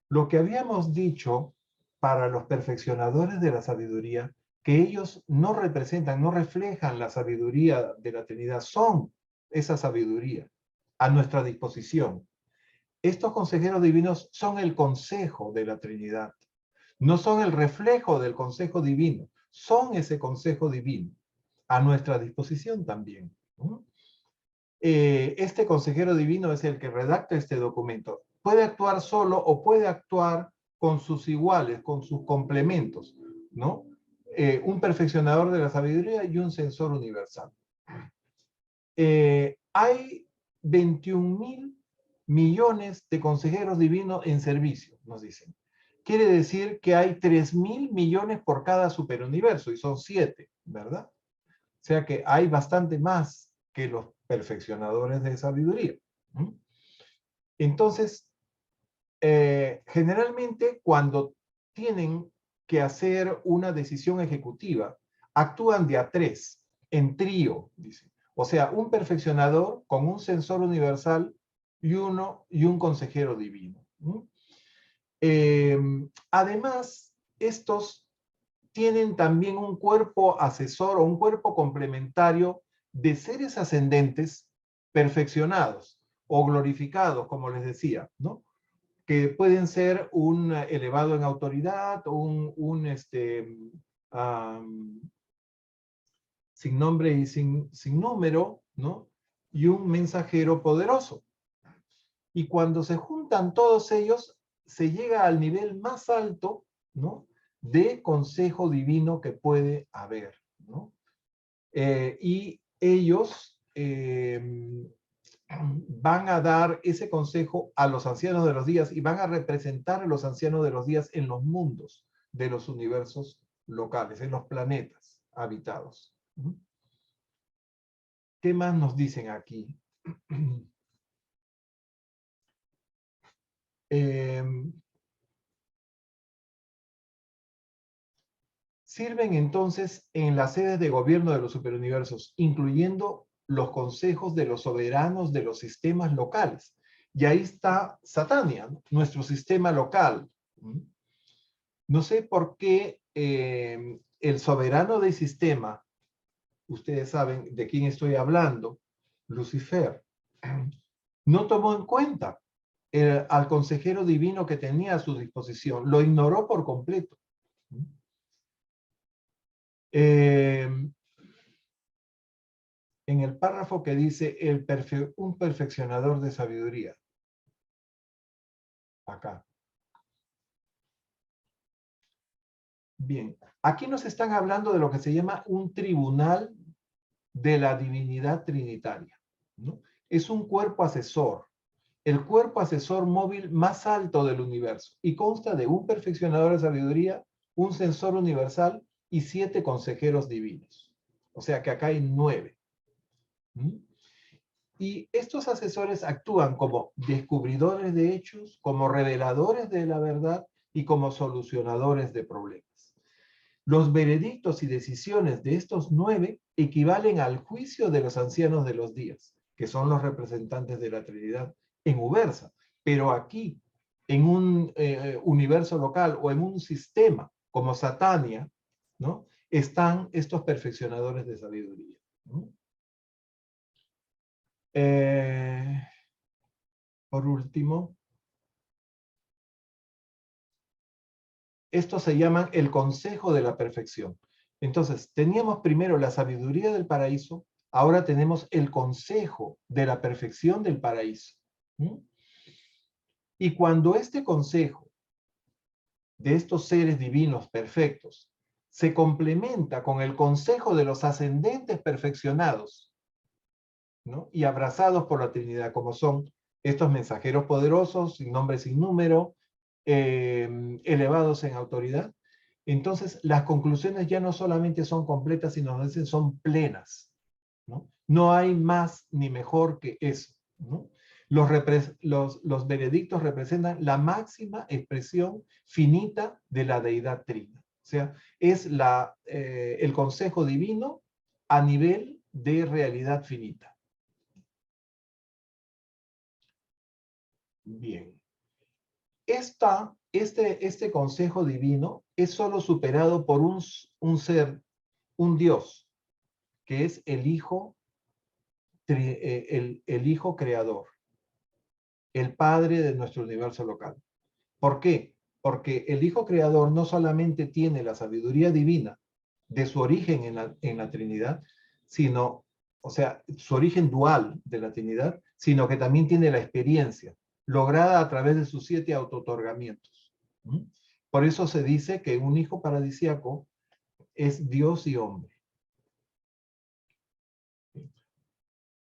Lo que habíamos dicho para los perfeccionadores de la sabiduría, que ellos no representan, no reflejan la sabiduría de la Trinidad, son esa sabiduría a nuestra disposición. Estos consejeros divinos son el consejo de la Trinidad, no son el reflejo del consejo divino, son ese consejo divino a nuestra disposición también. Este consejero divino es el que redacta este documento. Puede actuar solo o puede actuar con sus iguales, con sus complementos, ¿no? Un perfeccionador de la sabiduría y un censor universal. Hay 21.000 millones de consejeros divinos en servicio, nos dicen. Quiere decir que hay 3.000 millones por cada superuniverso, y son 7, ¿verdad? O sea que hay bastante más que los perfeccionadores de sabiduría. Entonces, generalmente cuando tienen que hacer una decisión ejecutiva, actúan de a 3, en trío, dice. O sea, un perfeccionador con un censor universal y un consejero divino. Además, estos tienen también un cuerpo asesor o un cuerpo complementario de seres ascendentes perfeccionados o glorificados, como les decía, ¿no? Que pueden ser un elevado en autoridad, sin nombre y sin número, ¿no? Y un mensajero poderoso. Y cuando se juntan todos ellos, se llega al nivel más alto, ¿no? De consejo divino que puede haber, ¿no? Y ellos van a dar ese consejo a los ancianos de los días y van a representar a los ancianos de los días en los mundos, de los universos locales, en los planetas habitados. ¿Qué más nos dicen aquí? Sirven entonces en las sedes de gobierno de los superuniversos, incluyendo los consejos de los soberanos de los sistemas locales. Y ahí está Satania, nuestro sistema local. No sé por qué el soberano del sistema, ustedes saben de quién estoy hablando, Lucifer, no tomó en cuenta al consejero divino que tenía a su disposición, lo ignoró por completo. En el párrafo que dice un perfeccionador de sabiduría, acá. Bien, aquí nos están hablando de lo que se llama un tribunal de la divinidad trinitaria, ¿no? Es un cuerpo asesor, el cuerpo asesor móvil más alto del universo, y consta de un perfeccionador de sabiduría, un censor universal y 7 consejeros divinos. O sea que acá hay 9. Y estos asesores actúan como descubridores de hechos, como reveladores de la verdad y como solucionadores de problemas. Los veredictos y decisiones de estos 9 equivalen al juicio de los ancianos de los días, que son los representantes de la Trinidad en Ubersa. Pero aquí, en un universo local o en un sistema como Satania, ¿no?, están estos perfeccionadores de sabiduría, ¿no? Por último, estos se llaman el consejo de la perfección. Entonces, teníamos primero la sabiduría del paraíso, ahora tenemos el consejo de la perfección del paraíso. Y cuando este consejo de estos seres divinos perfectos se complementa con el consejo de los ascendentes perfeccionados, ¿no?, y abrazados por la Trinidad, como son estos mensajeros poderosos, sin nombre, sin número, elevados en autoridad, entonces las conclusiones ya no solamente son completas, sino a veces son plenas, ¿no? No hay más ni mejor que eso, ¿no? Los veredictos representan la máxima expresión finita de la deidad trina. O sea, es el consejo divino a nivel de realidad finita. Bien. Este consejo divino es solo superado por un ser, un Dios, que es el Hijo Creador, el Padre de nuestro universo local. ¿Por qué? Porque el Hijo Creador no solamente tiene la sabiduría divina de su origen en la Trinidad, sino, o sea, su origen dual de la Trinidad, sino que también tiene la experiencia lograda a través de sus 7 autootorgamientos. Por eso se dice que un hijo paradisíaco es Dios y hombre.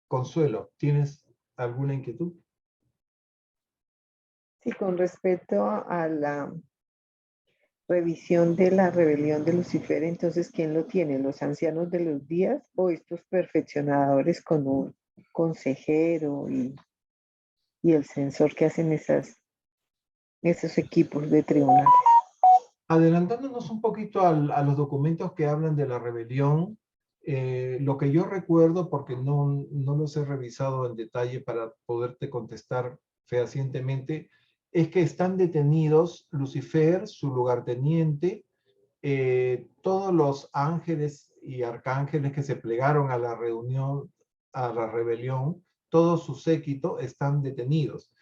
Consuelo, ¿tienes alguna inquietud? Sí, con respecto a la revisión de la rebelión de Lucifer, entonces, ¿quién lo tiene? ¿Los ancianos de los días o estos perfeccionadores con un consejero y el censor que hacen esos equipos de tribunales? Adelantándonos un poquito a los documentos que hablan de la rebelión, lo que yo recuerdo, porque no los he revisado en detalle para poderte contestar fehacientemente, es que están detenidos Lucifer, su lugarteniente, todos los ángeles y arcángeles que se plegaron a la reunión, a la rebelión, todo su séquito están detenidos.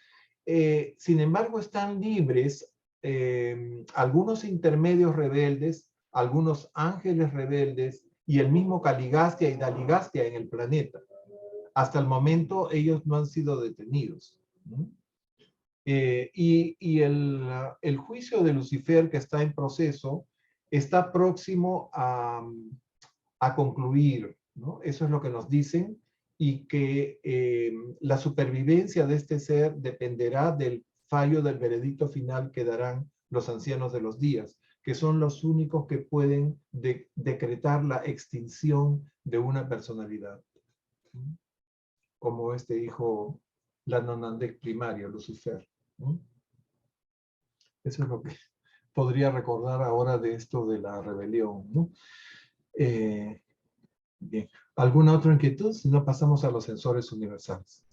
Sin embargo, están libres algunos intermedios rebeldes, algunos ángeles rebeldes y el mismo Caligastia y Daligastia en el planeta. Hasta el momento ellos no han sido detenidos, ¿no? Y el juicio de Lucifer, que está en proceso, está próximo a concluir, ¿no? Eso es lo que nos dicen, y que la supervivencia de este ser dependerá del fallo del veredicto final que darán los ancianos de los días. que son los únicos que pueden decretar la extinción de una personalidad. Como dijo la Nonandek primaria, Lucifer. Eso es lo que podría recordar ahora de esto de la rebelión, ¿no? Bien. ¿Alguna otra inquietud? Si no, pasamos a los sensores universales.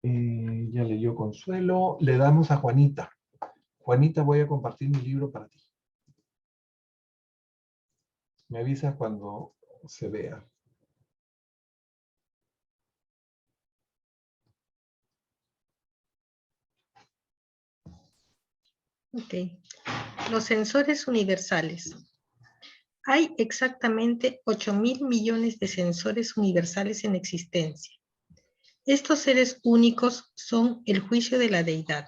Ya leyó Consuelo. Le damos a Juanita. Juanita, voy a compartir mi libro para ti. Me avisas cuando se vea. Ok. Los sensores universales. Hay exactamente 8.000 millones de sensores universales en existencia. Estos seres únicos son el juicio de la deidad.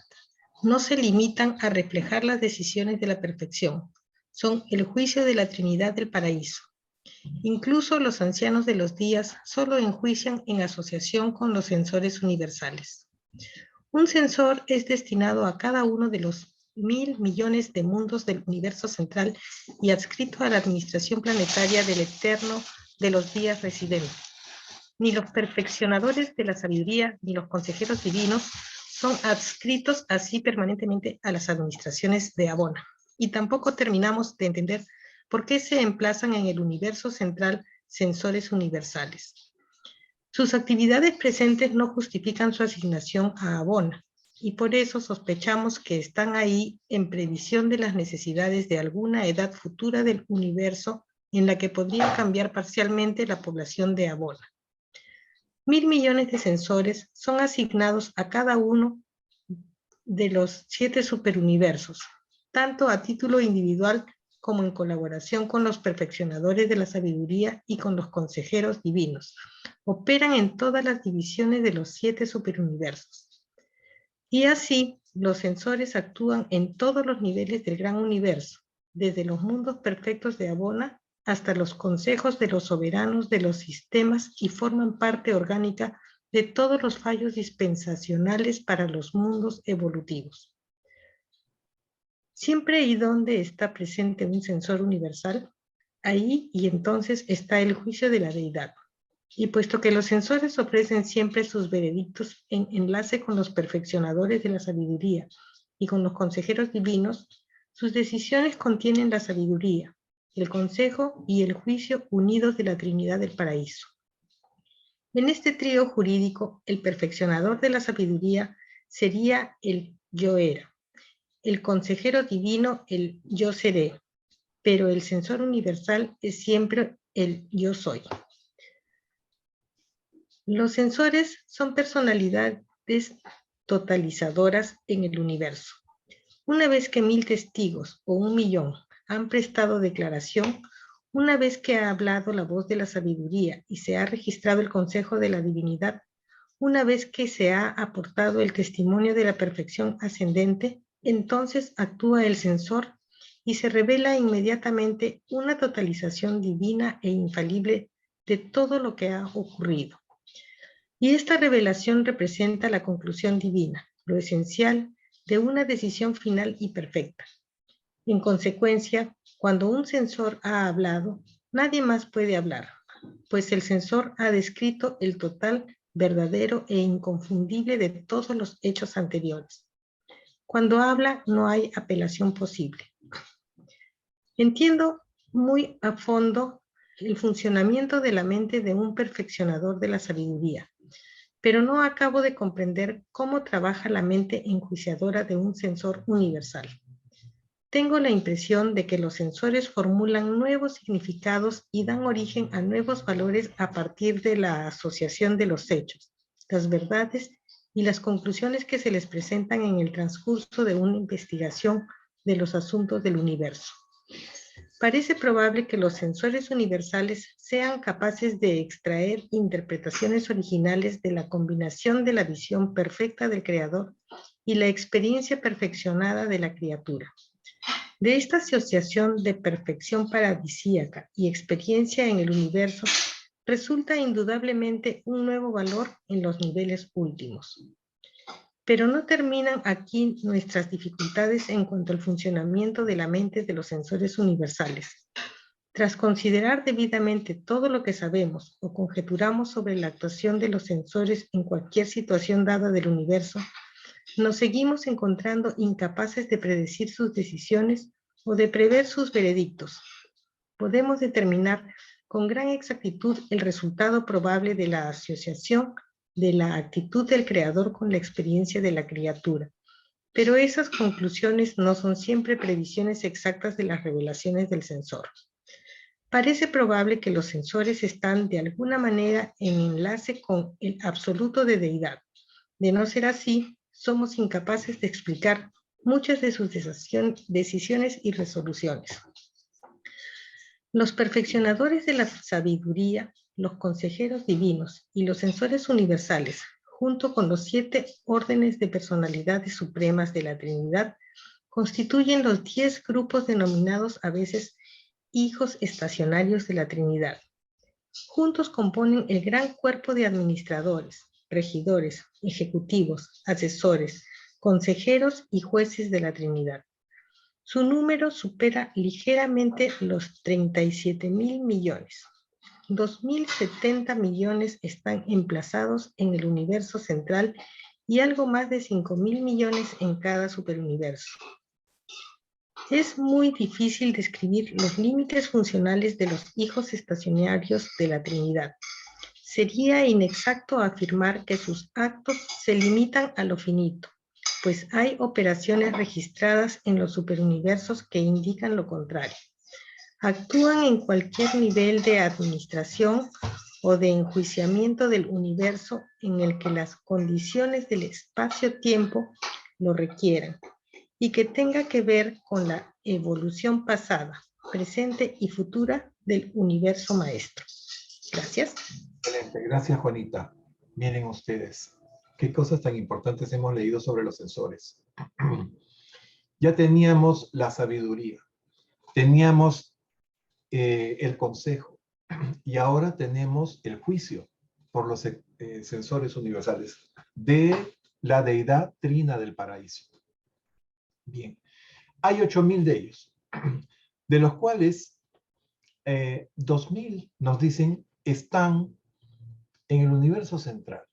No se limitan a reflejar las decisiones de la perfección. Son el juicio de la Trinidad del paraíso. Incluso los ancianos de los días solo enjuician en asociación con los sensores universales. Un sensor es destinado a cada uno de los 1.000 millones de mundos del universo central y adscrito a la administración planetaria del eterno de los días residente. Ni los perfeccionadores de la sabiduría ni los consejeros divinos son adscritos así permanentemente a las administraciones de Abona. Y tampoco terminamos de entender por qué se emplazan en el universo central sensores universales. Sus actividades presentes no justifican su asignación a Abona, y por eso sospechamos que están ahí en previsión de las necesidades de alguna edad futura del universo en la que podría cambiar parcialmente la población de Abona. 1.000 millones de sensores son asignados a cada uno de los 7 superuniversos, tanto a título individual como en colaboración con los perfeccionadores de la sabiduría y con los consejeros divinos. Operan en todas las divisiones de los 7 superuniversos. Y así, los sensores actúan en todos los niveles del gran universo, desde los mundos perfectos de Abona hasta los consejos de los soberanos de los sistemas, y forman parte orgánica de todos los fallos dispensacionales para los mundos evolutivos. Siempre y donde está presente un sensor universal, ahí y entonces está el juicio de la deidad. Y puesto que los sensores ofrecen siempre sus veredictos en enlace con los perfeccionadores de la sabiduría y con los consejeros divinos, sus decisiones contienen la sabiduría, el consejo y el juicio unidos de la Trinidad del paraíso. En este trío jurídico, el perfeccionador de la sabiduría sería el yo era, el consejero divino el yo seré, pero el sensor universal es siempre el yo soy. Los sensores son personalidades totalizadoras en el universo. Una vez que 1.000 testigos o 1.000.000 han prestado declaración, una vez que ha hablado la voz de la sabiduría y se ha registrado el consejo de la divinidad, una vez que se ha aportado el testimonio de la perfección ascendente, entonces actúa el sensor y se revela inmediatamente una totalización divina e infalible de todo lo que ha ocurrido. Y esta revelación representa la conclusión divina, lo esencial de una decisión final y perfecta. En consecuencia, cuando un sensor ha hablado, nadie más puede hablar, pues el sensor ha descrito el total, verdadero e inconfundible de todos los hechos anteriores. Cuando habla, no hay apelación posible. Entiendo muy a fondo el funcionamiento de la mente de un perfeccionador de la sabiduría, pero no acabo de comprender cómo trabaja la mente enjuiciadora de un sensor universal. Tengo la impresión de que los sensores formulan nuevos significados y dan origen a nuevos valores a partir de la asociación de los hechos, las verdades y las conclusiones que se les presentan en el transcurso de una investigación de los asuntos del universo. Parece probable que los sensores universales sean capaces de extraer interpretaciones originales de la combinación de la visión perfecta del Creador y la experiencia perfeccionada de la criatura. De esta asociación de perfección paradisíaca y experiencia en el universo resulta indudablemente un nuevo valor en los niveles últimos. Pero no terminan aquí nuestras dificultades en cuanto al funcionamiento de la mente de los sensores universales. Tras considerar debidamente todo lo que sabemos o conjeturamos sobre la actuación de los sensores en cualquier situación dada del universo, nos seguimos encontrando incapaces de predecir sus decisiones o de prever sus veredictos. Podemos determinar con gran exactitud el resultado probable de la asociación de la actitud del creador con la experiencia de la criatura, pero esas conclusiones no son siempre previsiones exactas de las revelaciones del sensor. Parece probable que los sensores están de alguna manera en enlace con el absoluto de deidad. De no ser así, somos incapaces de explicar muchas de sus decisiones y resoluciones. Los perfeccionadores de la sabiduría, los consejeros divinos y los sensores universales, junto con los 7 órdenes de personalidades supremas de la Trinidad, constituyen los 10 grupos denominados a veces hijos estacionarios de la Trinidad. Juntos componen el gran cuerpo de administradores, regidores, ejecutivos, asesores, consejeros y jueces de la Trinidad. Su número supera ligeramente los 37.000 millones. 2.070 millones están emplazados en el universo central y algo más de 5.000 millones en cada superuniverso. Es muy difícil describir los límites funcionales de los hijos estacionarios de la Trinidad. Sería inexacto afirmar que sus actos se limitan a lo finito, pues hay operaciones registradas en los superuniversos que indican lo contrario. Actúan en cualquier nivel de administración o de enjuiciamiento del universo en el que las condiciones del espacio-tiempo lo requieran y que tenga que ver con la evolución pasada, presente y futura del universo maestro. Gracias. Excelente, gracias Juanita. Miren ustedes, qué cosas tan importantes hemos leído sobre los sensores. Ya teníamos la sabiduría, teníamos el consejo y ahora tenemos el juicio por los sensores universales de la deidad trina del paraíso. Bien, hay 8.000 de ellos, de los cuales 2.000 nos dicen están en el universo central.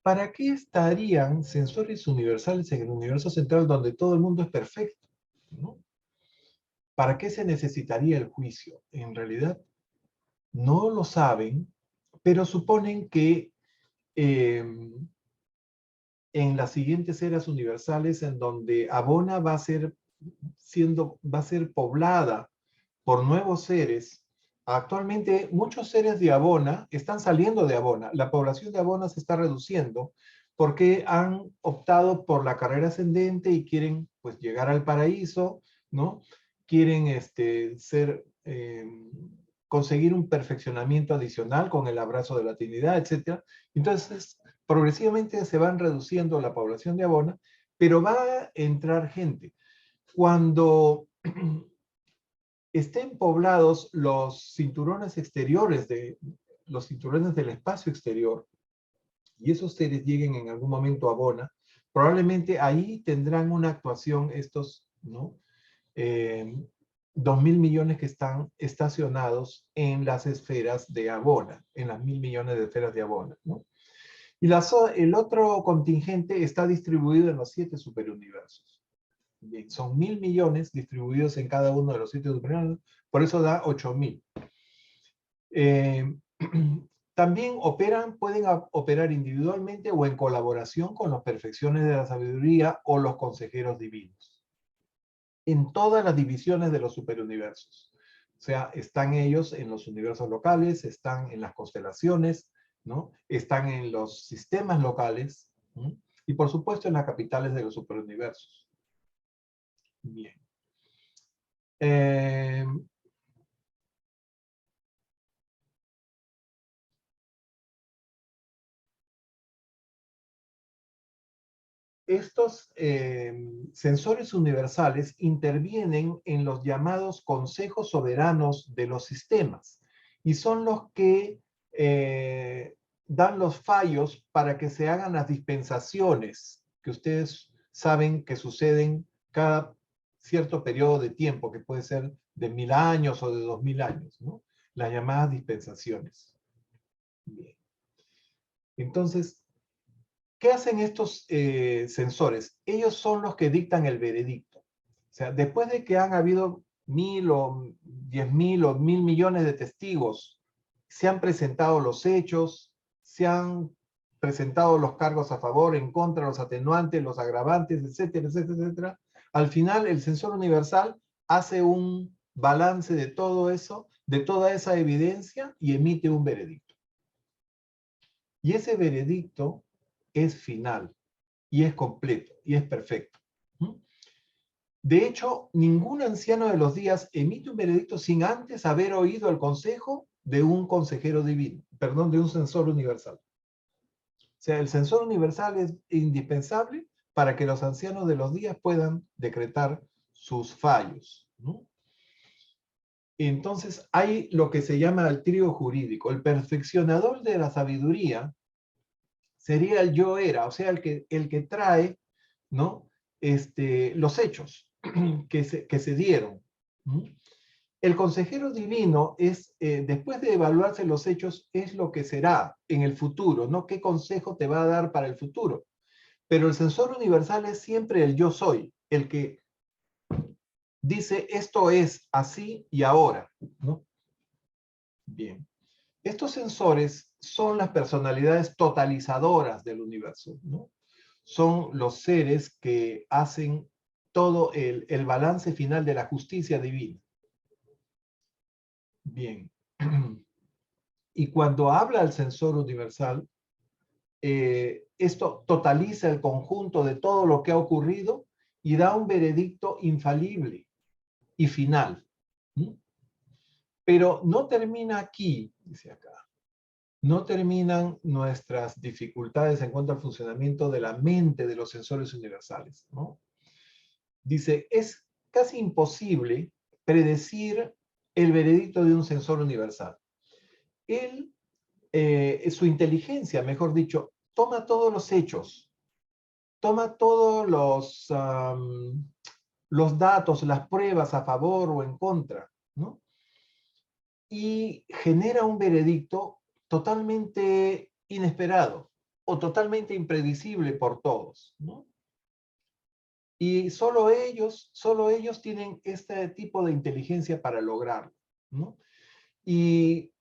¿Para qué estarían sensores universales en el universo central donde todo el mundo es perfecto? ¿No? ¿Para qué se necesitaría el juicio? En realidad no lo saben, pero suponen que en las siguientes eras universales en donde Abona va a ser poblada por nuevos seres. Actualmente muchos seres de Abona están saliendo de Abona. La población de Abona se está reduciendo porque han optado por la carrera ascendente y quieren pues llegar al paraíso, ¿no? Quieren conseguir un perfeccionamiento adicional con el abrazo de la Trinidad, etc. Entonces, progresivamente se van reduciendo la población de Abona, pero va a entrar gente. Cuando estén poblados los cinturones exteriores, los cinturones del espacio exterior, y esos seres lleguen en algún momento a Abona, probablemente ahí tendrán una actuación estos, ¿no? 2.000 millones que están estacionados en las esferas de Abona, en las 1.000 millones de esferas de Abona, ¿no? Y el otro contingente está distribuido en los 7 superuniversos. Bien, son 1.000 millones distribuidos en cada uno de los 7 superuniversos, por eso da 8.000. También pueden operar individualmente o en colaboración con las perfecciones de la sabiduría o los consejeros divinos. En todas las divisiones de los superuniversos. O sea, están ellos en los universos locales, están en las constelaciones, ¿no? Están en los sistemas locales, ¿no? Y por supuesto en las capitales de los superuniversos. Bien. Estos sensores universales intervienen en los llamados consejos soberanos de los sistemas y son los que dan los fallos para que se hagan las dispensaciones que ustedes saben que suceden cada cierto periodo de tiempo, que puede ser de 1000 años o de 2000 años, ¿no? Las llamadas dispensaciones. Bien. Entonces, ¿qué hacen estos censores? Ellos son los que dictan el veredicto. O sea, después de que han habido 1000 o 10.000 o 1.000 millones de testigos, se han presentado los hechos, se han presentado los cargos a favor, en contra, los atenuantes, los agravantes, etcétera, etcétera, etcétera. Al final, el censor universal hace un balance de todo eso, de toda esa evidencia, y emite un veredicto. Y ese veredicto es final, y es completo, y es perfecto. De hecho, ningún anciano de los días emite un veredicto sin antes haber oído el consejo de un consejero divino, perdón, de un censor universal. O sea, el censor universal es indispensable para que los ancianos de los días puedan decretar sus fallos, ¿no? Entonces, hay lo que se llama el trío jurídico. El perfeccionador de la sabiduría sería el yo era, o sea, el que trae, ¿no? Los hechos que se dieron. El consejero divino es, después de evaluarse los hechos, es lo que será en el futuro, ¿no? ¿Qué consejo te va a dar para el futuro? Pero el censor universal es siempre el yo soy, el que dice esto es así y ahora, ¿no? Bien. Estos censores son las personalidades totalizadoras del universo, ¿no? Son los seres que hacen todo el balance final de la justicia divina. Bien. Y cuando habla el censor universal, esto totaliza el conjunto de todo lo que ha ocurrido y da un veredicto infalible y final. Pero no termina aquí, dice acá. No terminan nuestras dificultades en cuanto al funcionamiento de la mente de los censores universales, ¿no? Dice, es casi imposible predecir el veredicto de un censor universal. Él, su inteligencia, mejor dicho, toma todos los hechos, toma todos los datos, las pruebas a favor o en contra, ¿no? Y genera un veredicto totalmente inesperado o totalmente impredecible por todos, ¿no? Y solo ellos tienen este tipo de inteligencia para lograrlo, ¿no? Y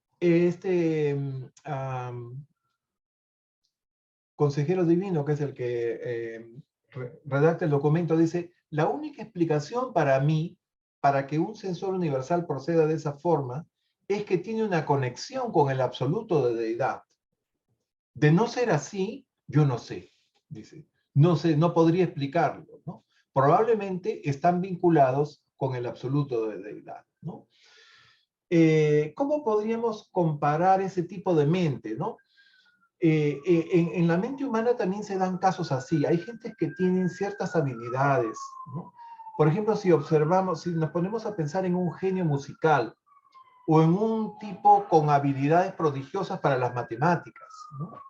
consejero divino, que es el que redacta el documento, dice, la única explicación para mí, para que un censor universal proceda de esa forma, es que tiene una conexión con el absoluto de deidad. De no ser así, yo no sé, dice. No sé, no podría explicarlo, ¿no? Probablemente están vinculados con el absoluto de deidad, ¿no? ¿Cómo podríamos comparar ese tipo de mente, ¿no? En la mente humana también se dan casos así. Hay gente que tienen ciertas habilidades, ¿no? Por ejemplo, si observamos, si nos ponemos a pensar en un genio musical o en un tipo con habilidades prodigiosas para las matemáticas, ¿no?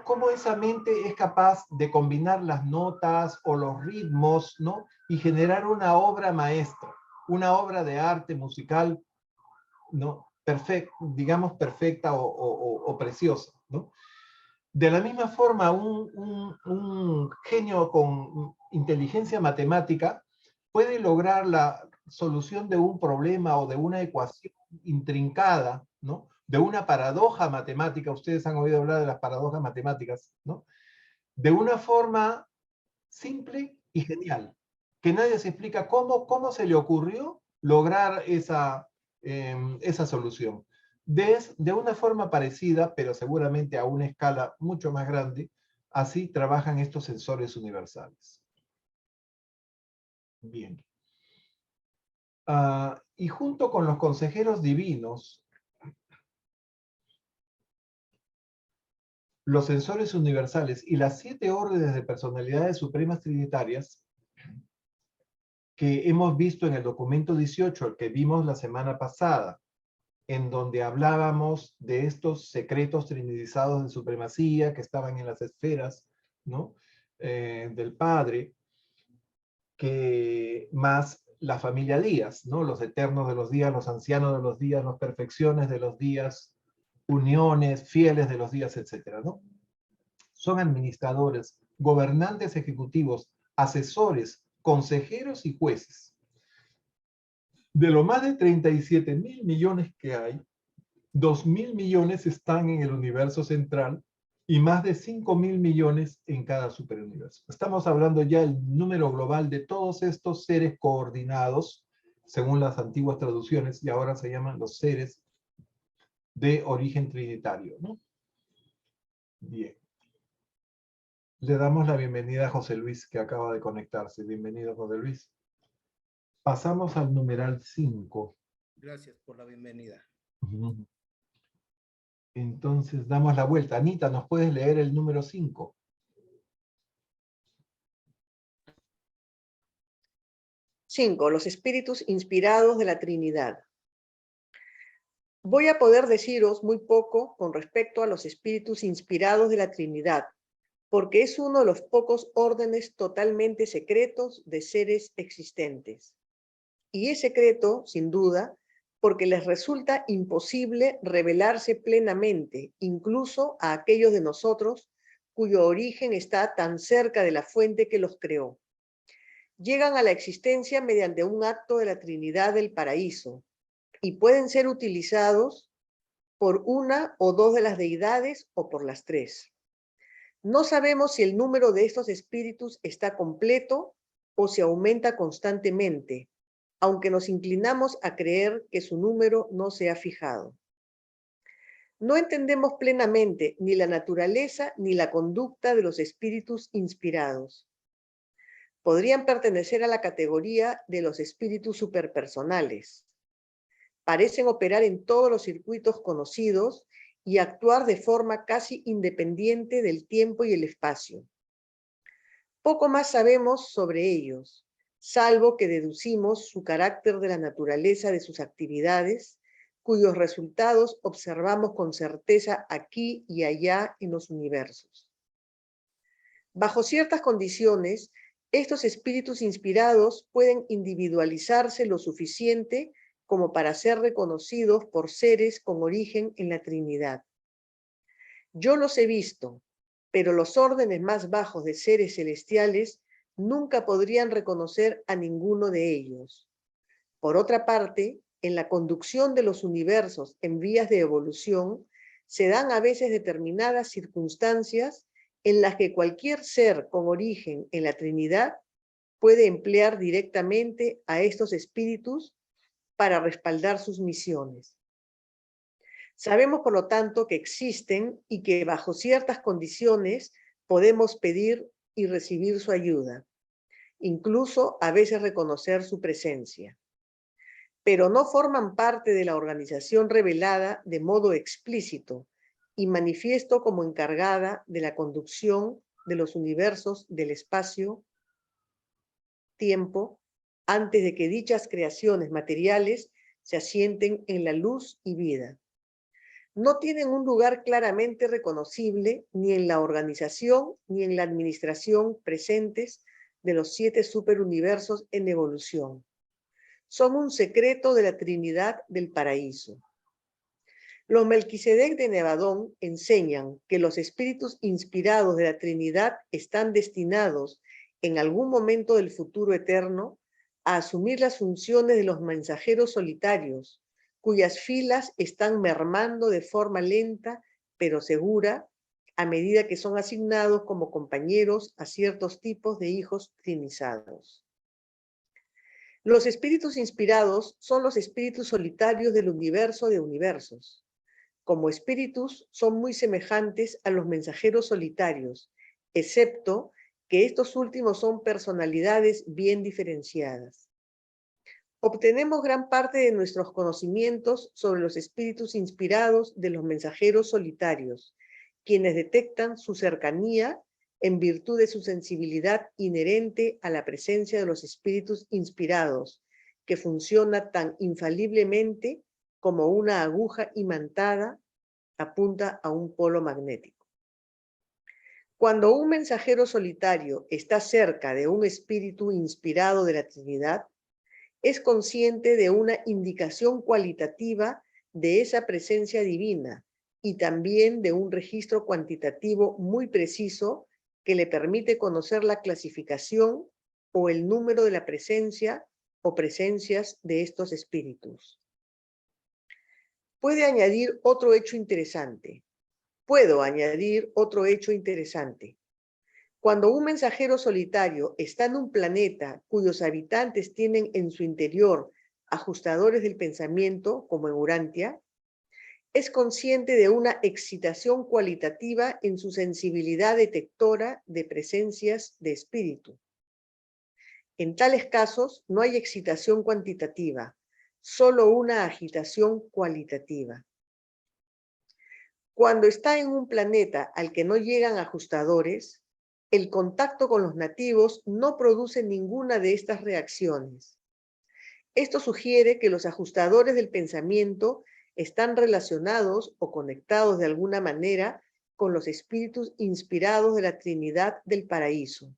¿Cómo esa mente es capaz de combinar las notas o los ritmos, ¿no? Y generar una obra maestra, una obra de arte musical, ¿no? Digamos perfecta o preciosa, ¿no? De la misma forma, un genio con inteligencia matemática puede lograr la solución de un problema o de una ecuación intrincada, ¿no? De una paradoja matemática. Ustedes han oído hablar de las paradojas matemáticas, ¿no? De una forma simple y genial, que nadie se explica cómo se le ocurrió lograr esa solución. De una forma parecida, pero seguramente a una escala mucho más grande, así trabajan estos sensores universales. Bien. Y junto con los consejeros divinos, los sensores universales y las 7 órdenes de personalidades supremas trinitarias que hemos visto en el documento 18, el que vimos la semana pasada, en donde hablábamos de estos secretos trinidizados de supremacía que estaban en las esferas, ¿no? Del Padre, que más la familia Díaz, ¿no? Los eternos de los días, los ancianos de los días, las perfecciones de los días, uniones, fieles de los días, etcétera, ¿no? Son administradores, gobernantes ejecutivos, asesores, consejeros y jueces. De lo más de 37.000 millones que hay, 2.000 millones están en el universo central y más de 5.000 millones en cada superuniverso. Estamos hablando ya del número global de todos estos seres coordinados, según las antiguas traducciones, y ahora se llaman los seres de origen trinitario, ¿no? Bien. Le damos la bienvenida a José Luis, que acaba de conectarse. Bienvenido, José Luis. Pasamos al numeral 5. Gracias por la bienvenida. Entonces, damos la vuelta. Anita, ¿nos puedes leer el número 5? Cinco, los espíritus inspirados de la Trinidad. Voy a poder deciros muy poco con respecto a los espíritus inspirados de la Trinidad, porque es uno de los pocos órdenes totalmente secretos de seres existentes. Y es secreto, sin duda, porque les resulta imposible revelarse plenamente, incluso a aquellos de nosotros cuyo origen está tan cerca de la fuente que los creó. Llegan a la existencia mediante un acto de la Trinidad del paraíso y pueden ser utilizados por una o dos de las deidades o por las tres. No sabemos si el número de estos espíritus está completo o si aumenta constantemente, aunque nos inclinamos a creer que su número no se ha fijado. No entendemos plenamente ni la naturaleza ni la conducta de los espíritus inspirados. Podrían pertenecer a la categoría de los espíritus superpersonales. Parecen operar en todos los circuitos conocidos y actuar de forma casi independiente del tiempo y el espacio. Poco más sabemos sobre ellos, salvo que deducimos su carácter de la naturaleza de sus actividades, cuyos resultados observamos con certeza aquí y allá en los universos. Bajo ciertas condiciones, estos espíritus inspirados pueden individualizarse lo suficiente como para ser reconocidos por seres con origen en la Trinidad. Yo los he visto, pero los órdenes más bajos de seres celestiales nunca podrían reconocer a ninguno de ellos. Por otra parte, en la conducción de los universos en vías de evolución, se dan a veces determinadas circunstancias en las que cualquier ser con origen en la Trinidad puede emplear directamente a estos espíritus para respaldar sus misiones. Sabemos, por lo tanto, que existen y que bajo ciertas condiciones podemos pedir y recibir su ayuda, incluso a veces reconocer su presencia. Pero no forman parte de la organización revelada de modo explícito y manifiesto como encargada de la conducción de los universos del espacio-tiempo antes de que dichas creaciones materiales se asienten en la luz y vida. No tienen un lugar claramente reconocible ni en la organización ni en la administración presentes de los 7 superuniversos en evolución. Son un secreto de la Trinidad del paraíso. Los Melquisedec de Nevadón enseñan que los espíritus inspirados de la Trinidad están destinados en algún momento del futuro eterno a asumir las funciones de los mensajeros solitarios, cuyas filas están mermando de forma lenta pero segura a medida que son asignados como compañeros a ciertos tipos de hijos trinizados. Los espíritus inspirados son los espíritus solitarios del universo de universos. Como espíritus son muy semejantes a los mensajeros solitarios, excepto que estos últimos son personalidades bien diferenciadas. Obtenemos gran parte de nuestros conocimientos sobre los espíritus inspirados de los mensajeros solitarios, quienes detectan su cercanía en virtud de su sensibilidad inherente a la presencia de los espíritus inspirados, que funciona tan infaliblemente como una aguja imantada apunta a un polo magnético. Cuando un mensajero solitario está cerca de un espíritu inspirado de la Trinidad, es consciente de una indicación cualitativa de esa presencia divina y también de un registro cuantitativo muy preciso que le permite conocer la clasificación o el número de la presencia o presencias de estos espíritus. Puedo añadir otro hecho interesante. Cuando un mensajero solitario está en un planeta cuyos habitantes tienen en su interior ajustadores del pensamiento, como en Urantia, es consciente de una excitación cualitativa en su sensibilidad detectora de presencias de espíritu. En tales casos no hay excitación cuantitativa, solo una agitación cualitativa. Cuando está en un planeta al que no llegan ajustadores, el contacto con los nativos no produce ninguna de estas reacciones. Esto sugiere que los ajustadores del pensamiento están relacionados o conectados de alguna manera con los espíritus inspirados de la Trinidad del Paraíso.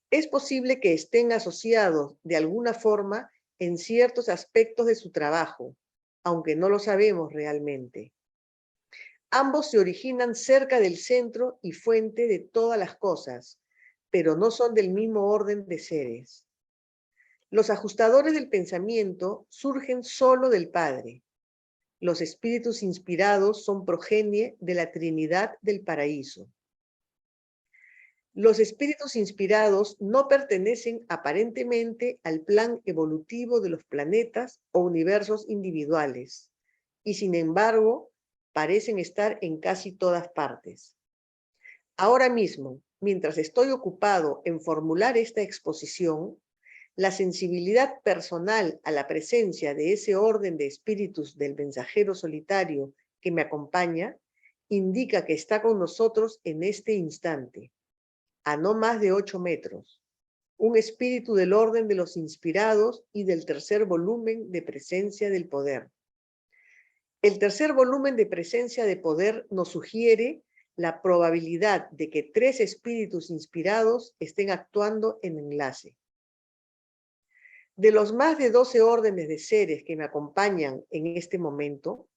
Es posible que estén asociados de alguna forma en ciertos aspectos de su trabajo, aunque no lo sabemos realmente. Ambos se originan cerca del centro y fuente de todas las cosas, pero no son del mismo orden de seres. Los ajustadores del pensamiento surgen solo del Padre. Los espíritus inspirados son progenie de la Trinidad del Paraíso. Los espíritus inspirados no pertenecen aparentemente al plan evolutivo de los planetas o universos individuales, y sin embargo, parecen estar en casi todas partes. Ahora mismo, mientras estoy ocupado en formular esta exposición, la sensibilidad personal a la presencia de ese orden de espíritus del mensajero solitario que me acompaña indica que está con nosotros en este instante, a no más de 8 metros, un espíritu del orden de los inspirados y del tercer volumen de presencia del poder. El tercer volumen de presencia de poder nos sugiere la probabilidad de que 3 espíritus inspirados estén actuando en enlace. De los más de 12 órdenes de seres que me acompañan en este momento,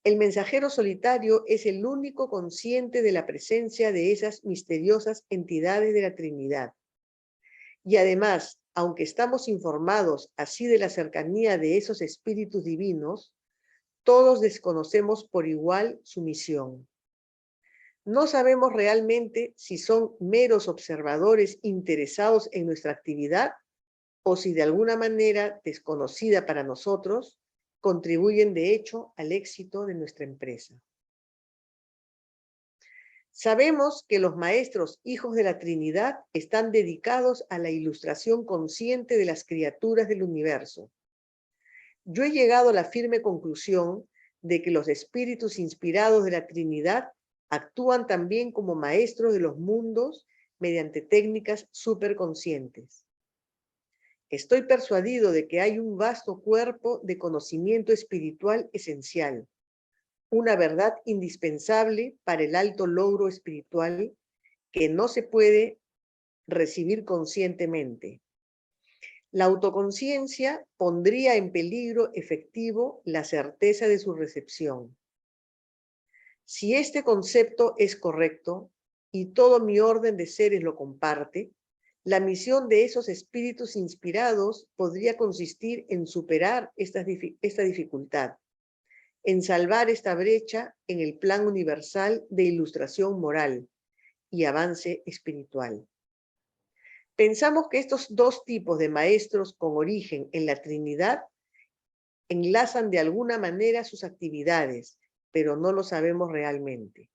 el mensajero solitario es el único consciente de la presencia de esas misteriosas entidades de la Trinidad. Y además, aunque estamos informados así de la cercanía de esos espíritus divinos, todos desconocemos por igual su misión. No sabemos realmente si son meros observadores interesados en nuestra actividad o si de alguna manera desconocida para nosotros, contribuyen de hecho al éxito de nuestra empresa. Sabemos que los maestros hijos de la Trinidad están dedicados a la ilustración consciente de las criaturas del universo. Yo he llegado a la firme conclusión de que los espíritus inspirados de la Trinidad actúan también como maestros de los mundos mediante técnicas superconscientes. Estoy persuadido de que hay un vasto cuerpo de conocimiento espiritual esencial, una verdad indispensable para el alto logro espiritual que no se puede recibir conscientemente. La autoconciencia pondría en peligro efectivo la certeza de su recepción. Si este concepto es correcto y todo mi orden de seres lo comparte, la misión de esos espíritus inspirados podría consistir en superar esta dificultad, en salvar esta brecha en el plan universal de ilustración moral y avance espiritual. Pensamos que estos dos tipos de maestros con origen en la Trinidad enlazan de alguna manera sus actividades, pero no lo sabemos realmente.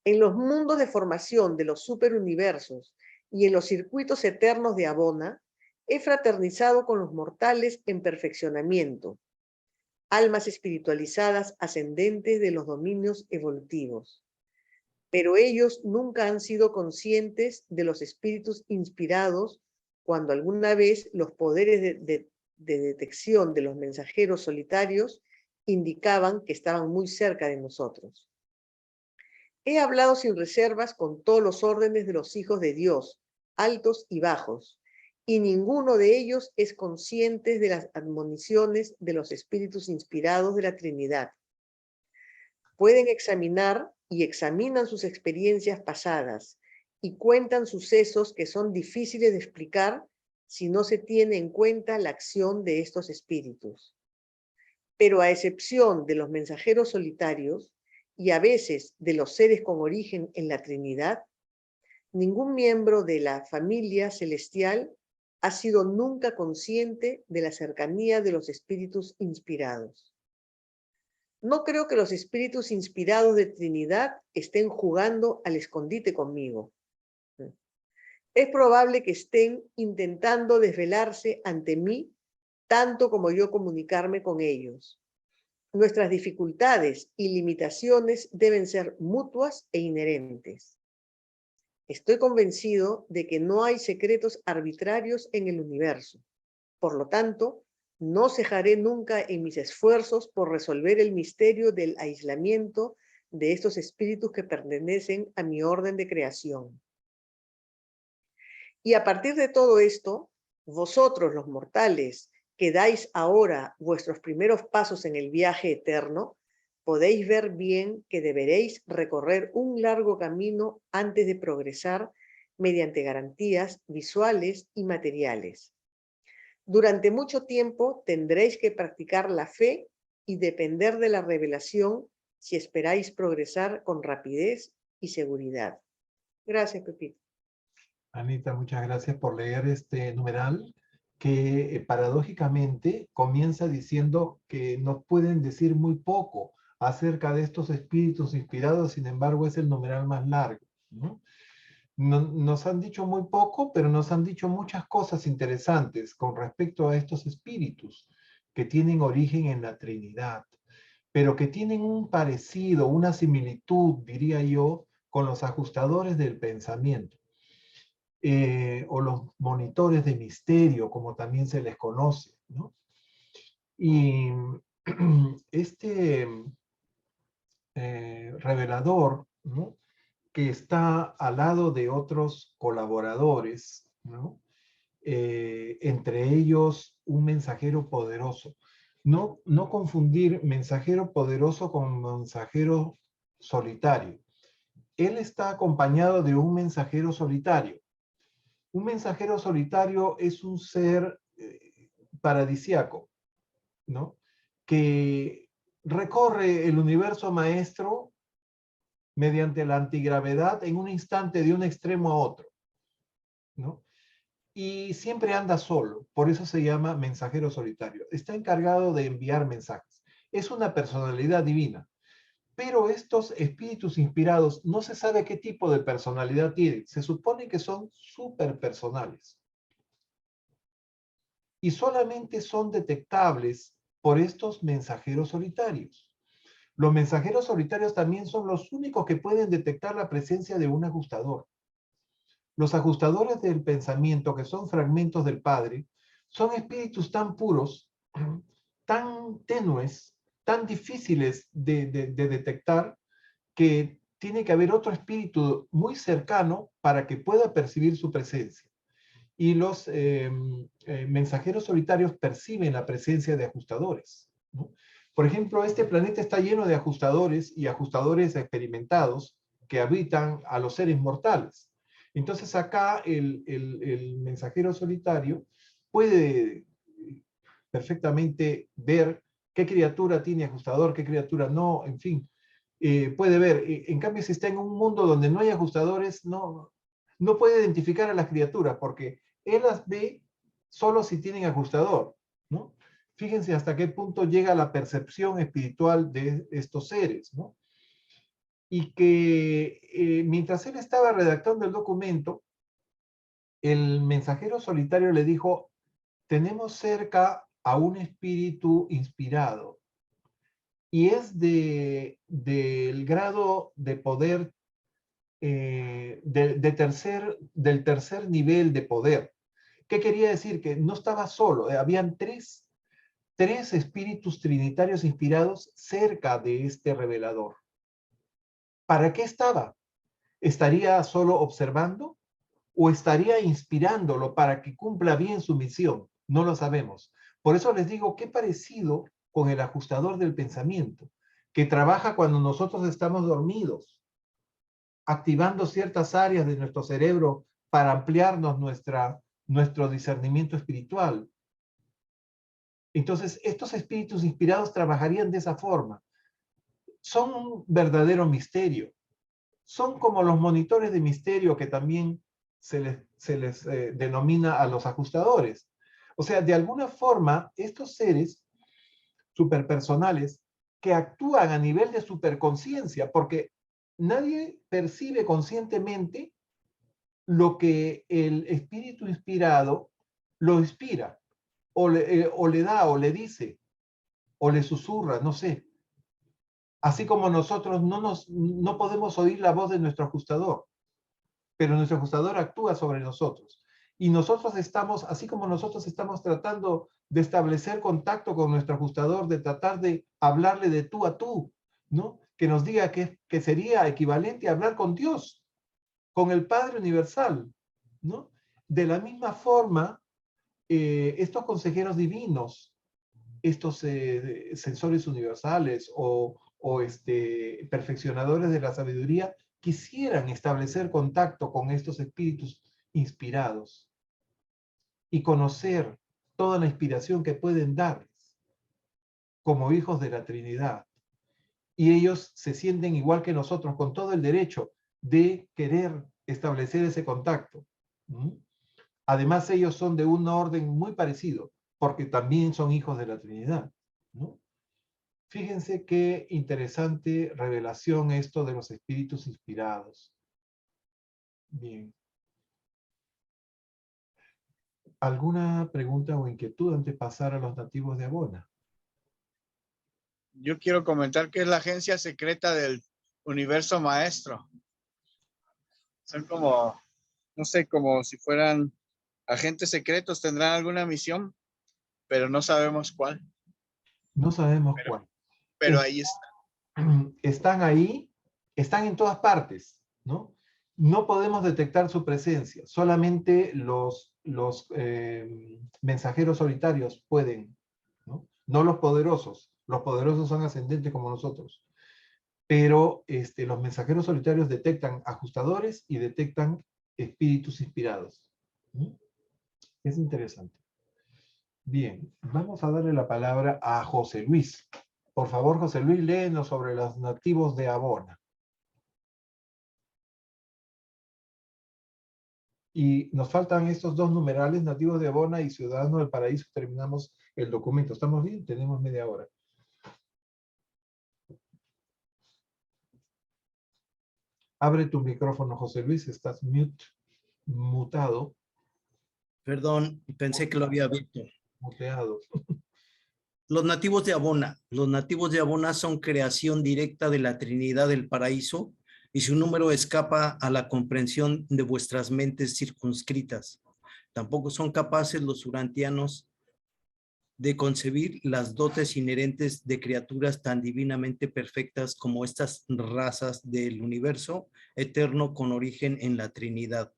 En los mundos de formación de los superuniversos y en los circuitos eternos de Abona, he fraternizado con los mortales en perfeccionamiento, almas espiritualizadas ascendentes de los dominios evolutivos. Pero ellos nunca han sido conscientes de los espíritus inspirados cuando alguna vez los poderes de detección de los mensajeros solitarios indicaban que estaban muy cerca de nosotros. He hablado sin reservas con todos los órdenes de los hijos de Dios, altos y bajos, y ninguno de ellos es consciente de las admoniciones de los espíritus inspirados de la Trinidad. Pueden examinar y examinan sus experiencias pasadas y cuentan sucesos que son difíciles de explicar si no se tiene en cuenta la acción de estos espíritus. Pero a excepción de los mensajeros solitarios y a veces de los seres con origen en la Trinidad, ningún miembro de la familia celestial ha sido nunca consciente de la cercanía de los espíritus inspirados. No creo que los espíritus inspirados de Trinidad estén jugando al escondite conmigo. Es probable que estén intentando desvelarse ante mí tanto como yo comunicarme con ellos. Nuestras dificultades y limitaciones deben ser mutuas e inherentes. Estoy convencido de que no hay secretos arbitrarios en el universo. Por lo tanto, no cejaré nunca en mis esfuerzos por resolver el misterio del aislamiento de estos espíritus que pertenecen a mi orden de creación. Y a partir de todo esto, vosotros los mortales, que dais ahora vuestros primeros pasos en el viaje eterno, podéis ver bien que deberéis recorrer un largo camino antes de progresar mediante garantías visuales y materiales. Durante mucho tiempo tendréis que practicar la fe y depender de la revelación si esperáis progresar con rapidez y seguridad. Gracias, Pepito. Anita, muchas gracias por leer este numeral que paradójicamente comienza diciendo que nos pueden decir muy poco acerca de estos espíritus inspirados, sin embargo es el numeral más largo, ¿no? Nos han dicho muy poco, pero nos han dicho muchas cosas interesantes con respecto a estos espíritus que tienen origen en la Trinidad, pero que tienen un parecido, una similitud, diría yo, con los ajustadores del pensamiento. O los monitores de misterio, como también se les conoce, ¿no? Y este revelador, ¿no?, que está al lado de otros colaboradores, ¿no?, entre ellos un mensajero poderoso. No confundir mensajero poderoso con mensajero solitario. Él está acompañado de un mensajero solitario. Un mensajero solitario es un ser paradisíaco, ¿no?, que recorre el universo maestro mediante la antigravedad en un instante de un extremo a otro, ¿no? Y siempre anda solo, por eso se llama mensajero solitario. Está encargado de enviar mensajes. Es una personalidad divina. Pero estos espíritus inspirados no se sabe qué tipo de personalidad tienen. Se supone que son superpersonales. Y solamente son detectables por estos mensajeros solitarios. Los mensajeros solitarios también son los únicos que pueden detectar la presencia de un ajustador. Los ajustadores del pensamiento, que son fragmentos del Padre, son espíritus tan puros, tan tenues, tan difíciles de detectar, que tiene que haber otro espíritu muy cercano para que pueda percibir su presencia. Y los mensajeros solitarios perciben la presencia de ajustadores, ¿no? Por ejemplo, este planeta está lleno de ajustadores y ajustadores experimentados que habitan a los seres mortales. Entonces acá el mensajero solitario puede perfectamente ver qué criatura tiene ajustador, qué criatura no, en fin. Puede ver. En cambio, si está en un mundo donde no hay ajustadores, no puede identificar a las criaturas porque él las ve solo si tienen ajustador, ¿no? Fíjense hasta qué punto llega la percepción espiritual de estos seres, ¿no? Y que mientras él estaba redactando el documento, el mensajero solitario le dijo: tenemos cerca a un espíritu inspirado y es del grado de poder del tercer nivel de poder. ¿Qué quería decir? Que no estaba solo, habían tres espíritus trinitarios inspirados cerca de este revelador. ¿Para qué estaba? ¿Estaría solo observando o estaría inspirándolo para que cumpla bien su misión? No lo sabemos. Por eso les digo, qué parecido con el ajustador del pensamiento, que trabaja cuando nosotros estamos dormidos, activando ciertas áreas de nuestro cerebro para ampliarnos nuestro discernimiento espiritual. Entonces, estos espíritus inspirados trabajarían de esa forma. Son un verdadero misterio. Son como los monitores de misterio que también se les denomina a los ajustadores. O sea, de alguna forma, estos seres superpersonales que actúan a nivel de superconciencia, porque nadie percibe conscientemente lo que el espíritu inspirado lo inspira, o le da, o le dice, o le susurra, no sé. Así como nosotros no podemos oír la voz de nuestro ajustador, pero nuestro ajustador actúa sobre nosotros. Y nosotros estamos, así como nosotros estamos tratando de establecer contacto con nuestro ajustador, de tratar de hablarle de tú a tú, ¿no? Que nos diga que sería equivalente a hablar con Dios, con el Padre Universal, ¿no? De la misma forma, estos consejeros divinos, estos sensores universales o perfeccionadores de la sabiduría, quisieran establecer contacto con estos espíritus inspirados y conocer toda la inspiración que pueden darles como hijos de la Trinidad. Y ellos se sienten igual que nosotros, con todo el derecho de querer establecer ese contacto. Además, ellos son de un orden muy parecido, porque también son hijos de la Trinidad, ¿no? Fíjense qué interesante revelación esto de los espíritus inspirados. Bien. ¿Alguna pregunta o inquietud antes de pasar a los nativos de Abona? Yo quiero comentar que es la agencia secreta del universo maestro. Son como, no sé, como si fueran agentes secretos, tendrán alguna misión, pero no sabemos cuál. No sabemos cuál. Pero ahí está. Están ahí, están en todas partes, ¿no? No podemos detectar su presencia, solamente los mensajeros solitarios pueden, ¿no? No los poderosos son ascendentes como nosotros, pero los mensajeros solitarios detectan ajustadores y detectan espíritus inspirados. Es interesante. Bien, vamos a darle la palabra a José Luis. Por favor, José Luis, léenos sobre los nativos de Abona. Y nos faltan estos dos numerales, nativos de Abona y ciudadanos del paraíso. Terminamos el documento. ¿Estamos bien? Tenemos media hora. Abre tu micrófono, José Luis. Estás mutado. Perdón, pensé que lo había visto. Muteado. Los nativos de Abona. Los nativos de Abona son creación directa de la Trinidad del Paraíso y su número escapa a la comprensión de vuestras mentes circunscritas. Tampoco son capaces los urantianos de concebir las dotes inherentes de criaturas tan divinamente perfectas como estas razas del universo eterno con origen en la Trinidad.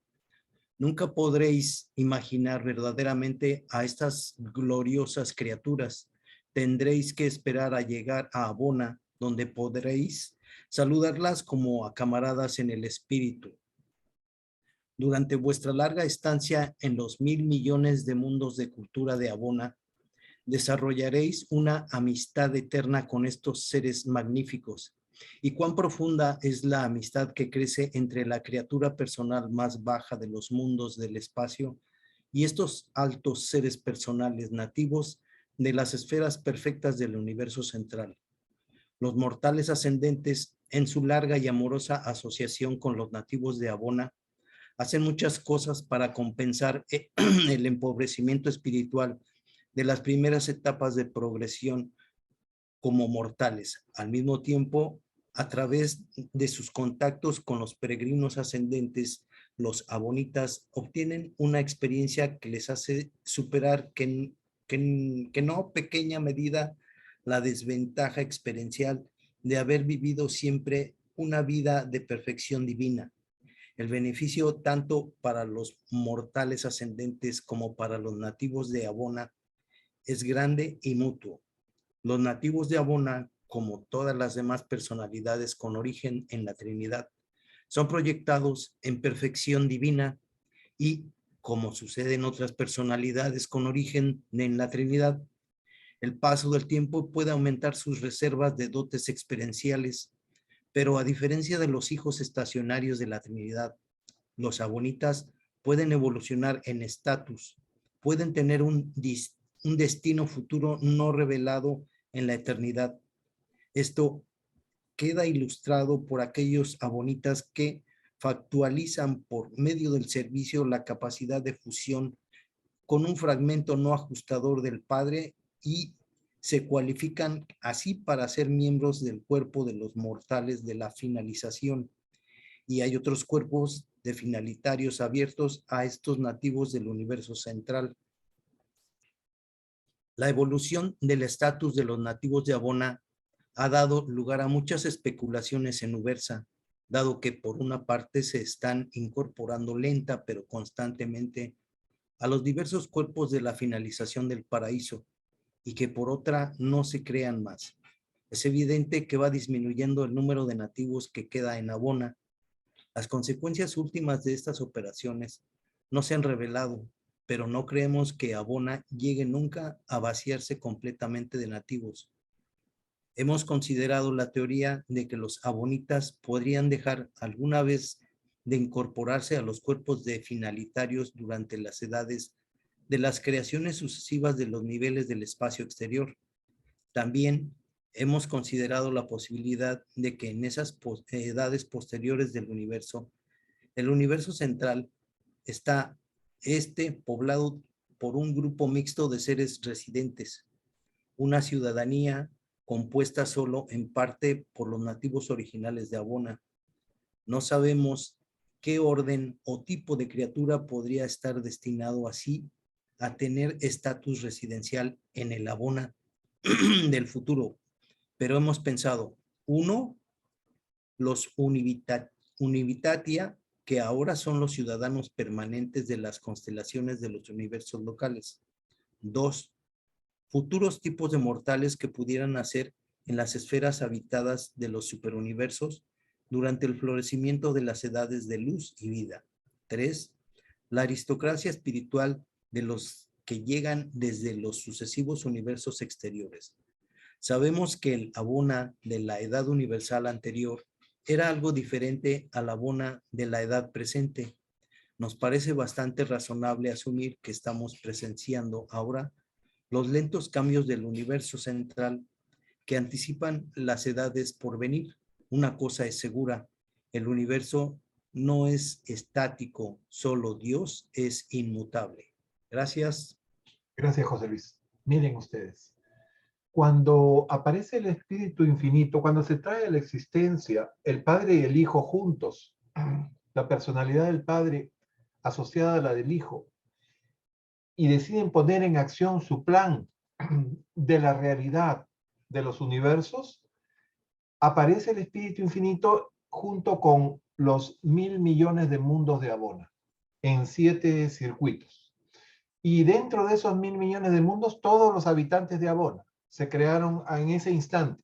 Nunca podréis imaginar verdaderamente a estas gloriosas criaturas. Tendréis que esperar a llegar a Abona, donde podréis saludarlas como a camaradas en el espíritu. Durante vuestra larga estancia en los 1,000 millones de mundos de cultura de Abona, desarrollaréis una amistad eterna con estos seres magníficos. Y cuán profunda es la amistad que crece entre la criatura personal más baja de los mundos del espacio y estos altos seres personales nativos de las esferas perfectas del universo central. Los mortales ascendentes, en su larga y amorosa asociación con los nativos de Abona, hacen muchas cosas para compensar el empobrecimiento espiritual de las primeras etapas de progresión como mortales. Al mismo tiempo, A través de sus contactos con los peregrinos ascendentes, los abonitas obtienen una experiencia que les hace superar que no pequeña medida la desventaja experiencial de haber vivido siempre una vida de perfección divina. El beneficio tanto para los mortales ascendentes como para los nativos de Abona es grande y mutuo. Los nativos de Abona, como todas las demás personalidades con origen en la Trinidad, son proyectados en perfección divina y, como sucede en otras personalidades con origen en la Trinidad, el paso del tiempo puede aumentar sus reservas de dotes experienciales, pero a diferencia de los hijos estacionarios de la Trinidad, los abonitas pueden evolucionar en estatus, pueden tener un destino futuro no revelado en la eternidad. Esto queda ilustrado por aquellos abonitas que factualizan por medio del servicio la capacidad de fusión con un fragmento no ajustador del Padre y se cualifican así para ser miembros del cuerpo de los mortales de la finalización. Y hay otros cuerpos de finalitarios abiertos a estos nativos del universo central. La evolución del estatus de los nativos de Abona ha dado lugar a muchas especulaciones en Ubersa, dado que por una parte se están incorporando lenta pero constantemente a los diversos cuerpos de la finalización del paraíso y que por otra no se crean más. Es evidente que va disminuyendo el número de nativos que queda en Abona. Las consecuencias últimas de estas operaciones no se han revelado, pero no creemos que Abona llegue nunca a vaciarse completamente de nativos. Hemos considerado la teoría de que los abonitas podrían dejar alguna vez de incorporarse a los cuerpos de finalitarios durante las edades de las creaciones sucesivas de los niveles del espacio exterior. También hemos considerado la posibilidad de que en esas edades posteriores del universo, el universo central está poblado por un grupo mixto de seres residentes, una ciudadanía compuesta solo en parte por los nativos originales de Abona. No sabemos qué orden o tipo de criatura podría estar destinado así a tener estatus residencial en el Abona del futuro, pero hemos pensado, uno, los Univitatia, que ahora son los ciudadanos permanentes de las constelaciones de los universos locales. Dos, futuros tipos de mortales que pudieran nacer en las esferas habitadas de los superuniversos durante el florecimiento de las edades de luz y vida. 3. La aristocracia espiritual de los que llegan desde los sucesivos universos exteriores. Sabemos que el Abona de la edad universal anterior era algo diferente al Abona de la edad presente. Nos parece bastante razonable asumir que estamos presenciando ahora los lentos cambios del universo central que anticipan las edades por venir. Una cosa es segura, el universo no es estático, solo Dios es inmutable. Gracias. Gracias, José Luis. Miren ustedes, cuando aparece el Espíritu Infinito, cuando se trae a la existencia el Padre y el Hijo juntos, la personalidad del Padre asociada a la del Hijo, y deciden poner en acción su plan de la realidad de los universos, aparece el Espíritu Infinito junto con los 1.000 millones de mundos de Abona, en 7 circuitos. Y dentro de esos 1.000 millones de mundos, todos los habitantes de Abona se crearon en ese instante.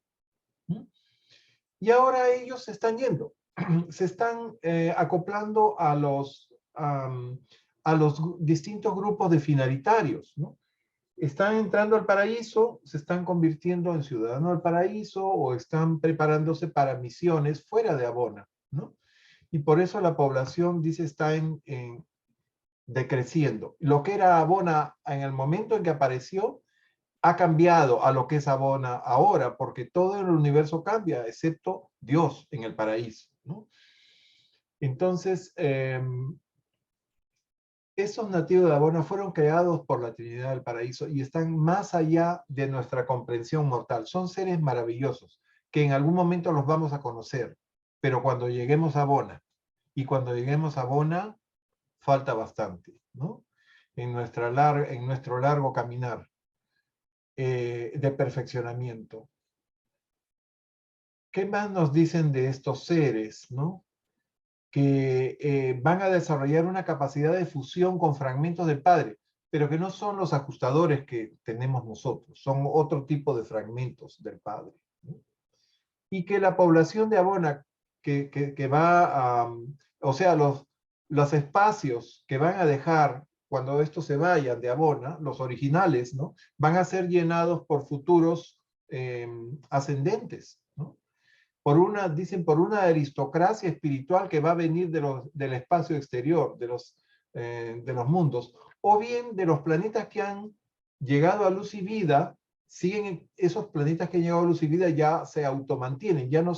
Y ahora ellos se están yendo, se están acoplando a los distintos grupos de finalitarios, ¿no? Están entrando al paraíso, se están convirtiendo en ciudadanos del paraíso o están preparándose para misiones fuera de Abona, ¿no? Y por eso la población, dice, está decreciendo. Lo que era Abona en el momento en que apareció ha cambiado a lo que es Abona ahora, porque todo el universo cambia, excepto Dios en el paraíso, ¿no? Entonces, esos nativos de Abona fueron creados por la Trinidad del Paraíso y están más allá de nuestra comprensión mortal. Son seres maravillosos que en algún momento los vamos a conocer, pero cuando lleguemos a Bona, y cuando lleguemos a Bona, falta bastante, ¿no? En nuestro largo caminar de perfeccionamiento. ¿Qué más nos dicen de estos seres, ¿no? Que van a desarrollar una capacidad de fusión con fragmentos del Padre, pero que no son los ajustadores que tenemos nosotros, son otro tipo de fragmentos del Padre, ¿no? Y que la población de Abona, que va a, o sea, los espacios que van a dejar cuando estos se vayan de Abona, los originales, ¿no? Van a ser llenados por futuros ascendentes, ¿no? Dicen, por una aristocracia espiritual que va a venir del espacio exterior, de los mundos, o bien de los planetas que han llegado a luz y vida. Esos planetas que han llegado a luz y vida ya se automantienen, ya no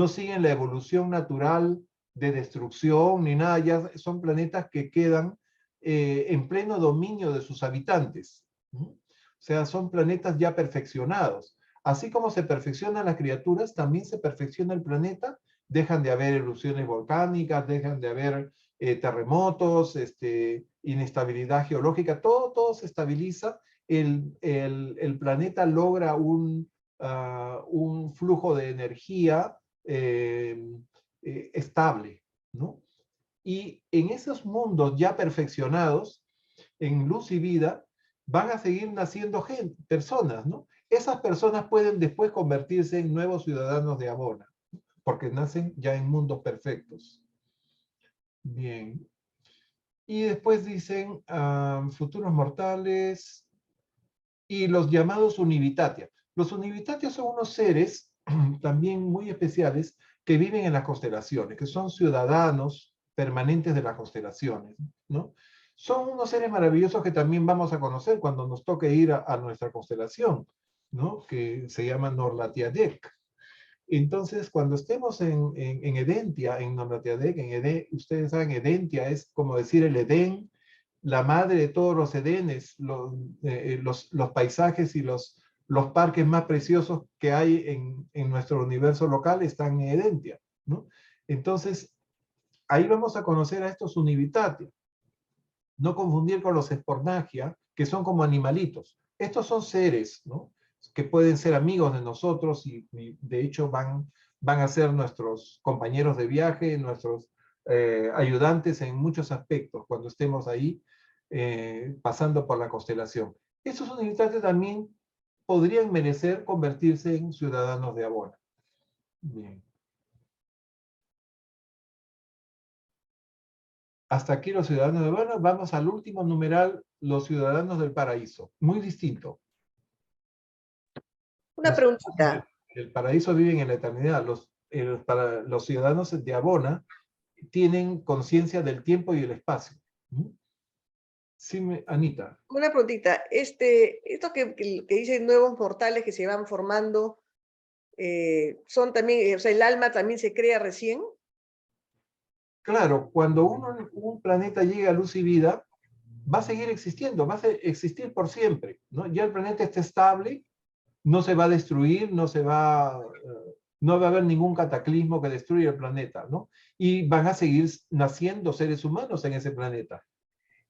siguen la evolución natural de destrucción ni nada, ya son planetas que quedan en pleno dominio de sus habitantes, ¿no? O sea, son planetas ya perfeccionados. Así como se perfeccionan las criaturas, también se perfecciona el planeta, dejan de haber erupciones volcánicas, dejan de haber terremotos, inestabilidad geológica, todo se estabiliza, el planeta logra un flujo de energía estable, ¿no? Y en esos mundos ya perfeccionados, en luz y vida, van a seguir naciendo personas, ¿no? Esas personas pueden después convertirse en nuevos ciudadanos de Abona, porque nacen ya en mundos perfectos. Bien. Y después dicen futuros mortales y los llamados Univitatia. Los Univitatia son unos seres también muy especiales que viven en las constelaciones, que son ciudadanos permanentes de las constelaciones, ¿no? Son unos seres maravillosos que también vamos a conocer cuando nos toque ir a nuestra constelación, ¿no? Que se llama Norlatiadec. Entonces, cuando estemos en Edentia, en Norlatiadec, ustedes saben, Edentia es como decir el Edén, la madre de todos los Edenes, los paisajes y los parques más preciosos que hay en nuestro universo local están en Edentia, ¿no? Entonces, ahí vamos a conocer a estos Univitatia. No confundir con los Spornagia, que son como animalitos. Estos son seres, ¿no? Que pueden ser amigos de nosotros y de hecho van a ser nuestros compañeros de viaje, nuestros ayudantes en muchos aspectos cuando estemos ahí pasando por la constelación. Estos Univitatia también podrían merecer convertirse en ciudadanos de Abona. Bien. Hasta aquí los ciudadanos de Abona. Vamos al último numeral, los ciudadanos del paraíso. Muy distinto. Una preguntita. El paraíso viven en la eternidad. Los ciudadanos de Abona tienen conciencia del tiempo y el espacio. Sí, Anita. Una preguntita. Esto que dicen nuevos mortales que se van formando, son también, o sea, el alma también se crea recién. Claro, cuando un planeta llega a luz y vida, va a seguir existiendo, va a existir por siempre, ¿no? Ya el planeta está estable, no se va a destruir, no va a haber ningún cataclismo que destruya el planeta, ¿no? Y van a seguir naciendo seres humanos en ese planeta.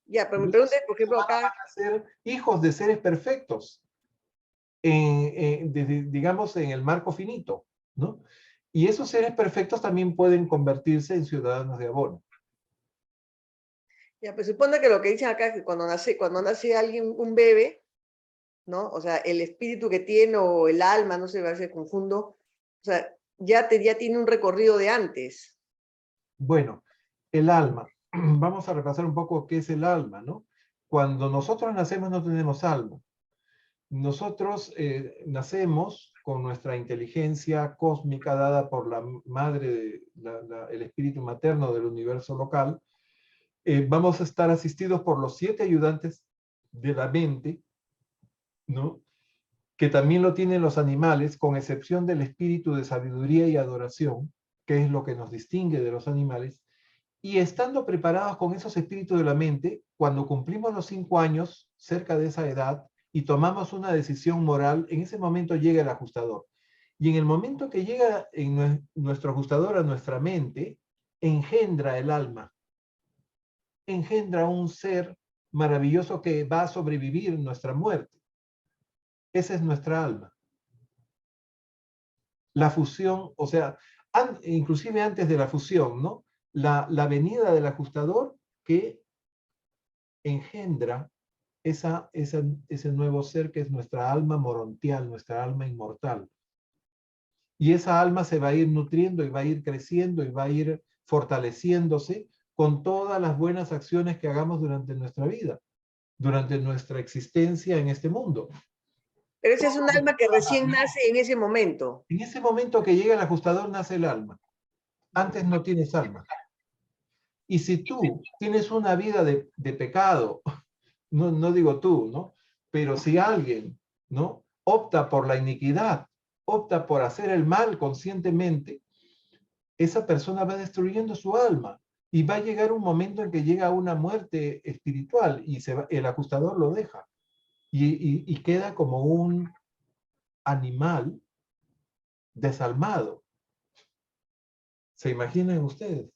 Ya, pero mi pregunta es, por ejemplo, acá... Van a ser hijos de seres perfectos, digamos, en el marco finito, ¿no? Y esos seres perfectos también pueden convertirse en ciudadanos de Abona. Ya, pues supone que lo que dicen acá es que cuando nace alguien, un bebé, ¿no? O sea, el espíritu que tiene o el alma, no sé, a veces confundo, o sea, ya tiene un recorrido de antes. Bueno, el alma. Vamos a repasar un poco qué es el alma, ¿no? Cuando nosotros nacemos no tenemos alma. Nosotros nacemos con nuestra inteligencia cósmica dada por la madre, el espíritu materno del universo local. Vamos a estar asistidos por los 7 ayudantes de la mente, ¿no? Que también lo tienen los animales, con excepción del espíritu de sabiduría y adoración, que es lo que nos distingue de los animales. Y estando preparados con esos espíritus de la mente, cuando cumplimos los 5 años, cerca de esa edad, y tomamos una decisión moral, en ese momento llega el ajustador. Y en el momento que llega en nuestro ajustador a nuestra mente, engendra el alma, engendra un ser maravilloso que va a sobrevivir nuestra muerte. Esa es nuestra alma. La fusión, o sea, inclusive antes de la fusión, ¿no? La venida del ajustador que engendra ese nuevo ser que es nuestra alma morontial, nuestra alma inmortal. Y esa alma se va a ir nutriendo y va a ir creciendo y va a ir fortaleciéndose con todas las buenas acciones que hagamos durante nuestra vida, durante nuestra existencia en este mundo. Pero esa es un alma que recién nace en ese momento. En ese momento que llega el ajustador nace el alma. Antes no tienes alma. Y si tú tienes una vida de pecado, no digo tú, ¿no? Pero si alguien, ¿no? Opta por la iniquidad, opta por hacer el mal conscientemente, esa persona va destruyendo su alma y va a llegar un momento en que llega a una muerte espiritual y el ajustador lo deja y queda como un animal desalmado. ¿Se imaginan ustedes?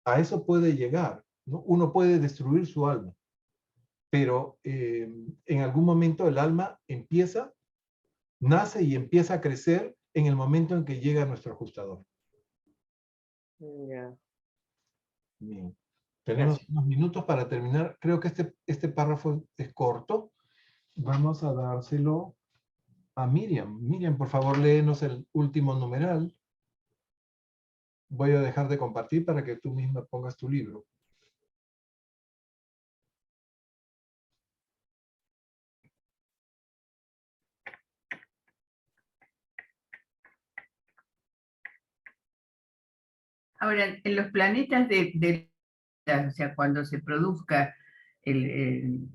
A eso puede llegar, ¿no? Uno puede destruir su alma, pero en algún momento el alma nace y empieza a crecer en el momento en que llega nuestro ajustador. Ya. Bien. Tenemos unos minutos para terminar. Creo que este párrafo es corto. Vamos a dárselo a Miriam. Miriam, por favor, léenos el último numeral. Voy a dejar de compartir para que tú misma pongas tu libro. Ahora, en los planetas o sea, cuando se produzca el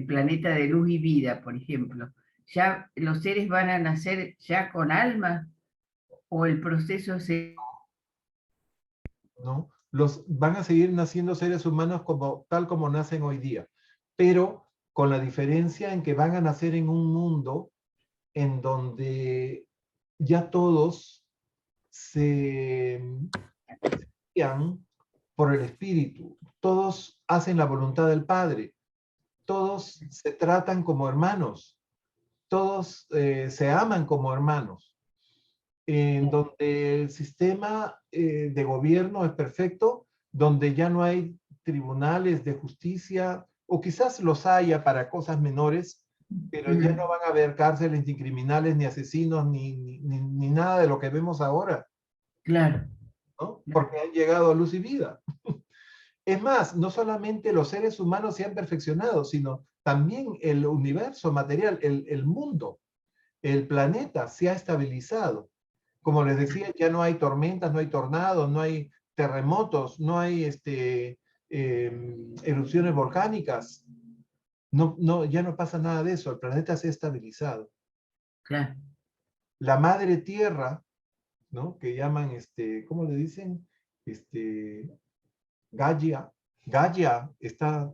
planeta de luz y vida, por ejemplo, ¿ya los seres van a nacer ya con alma? ¿O el proceso ¿No? Van a seguir naciendo seres humanos tal como nacen hoy día, pero con la diferencia en que van a nacer en un mundo en donde ya todos se guían por el Espíritu, todos hacen la voluntad del Padre, todos se tratan como hermanos, todos se aman como hermanos, en donde el sistema de gobierno es perfecto, donde ya no hay tribunales de justicia, o quizás los haya para cosas menores, pero ya no van a haber cárceles ni criminales, ni asesinos, ni nada de lo que vemos ahora. Claro. ¿No? Porque han llegado a luz y vida. Es más, no solamente los seres humanos se han perfeccionado, sino también el universo material, el mundo, el planeta se ha estabilizado. Como les decía, ya no hay tormentas, no hay tornados, no hay terremotos, no hay erupciones volcánicas. Ya no pasa nada de eso. El planeta se ha estabilizado. Claro. La madre tierra, ¿no? Que llaman, ¿cómo le dicen? Gaia está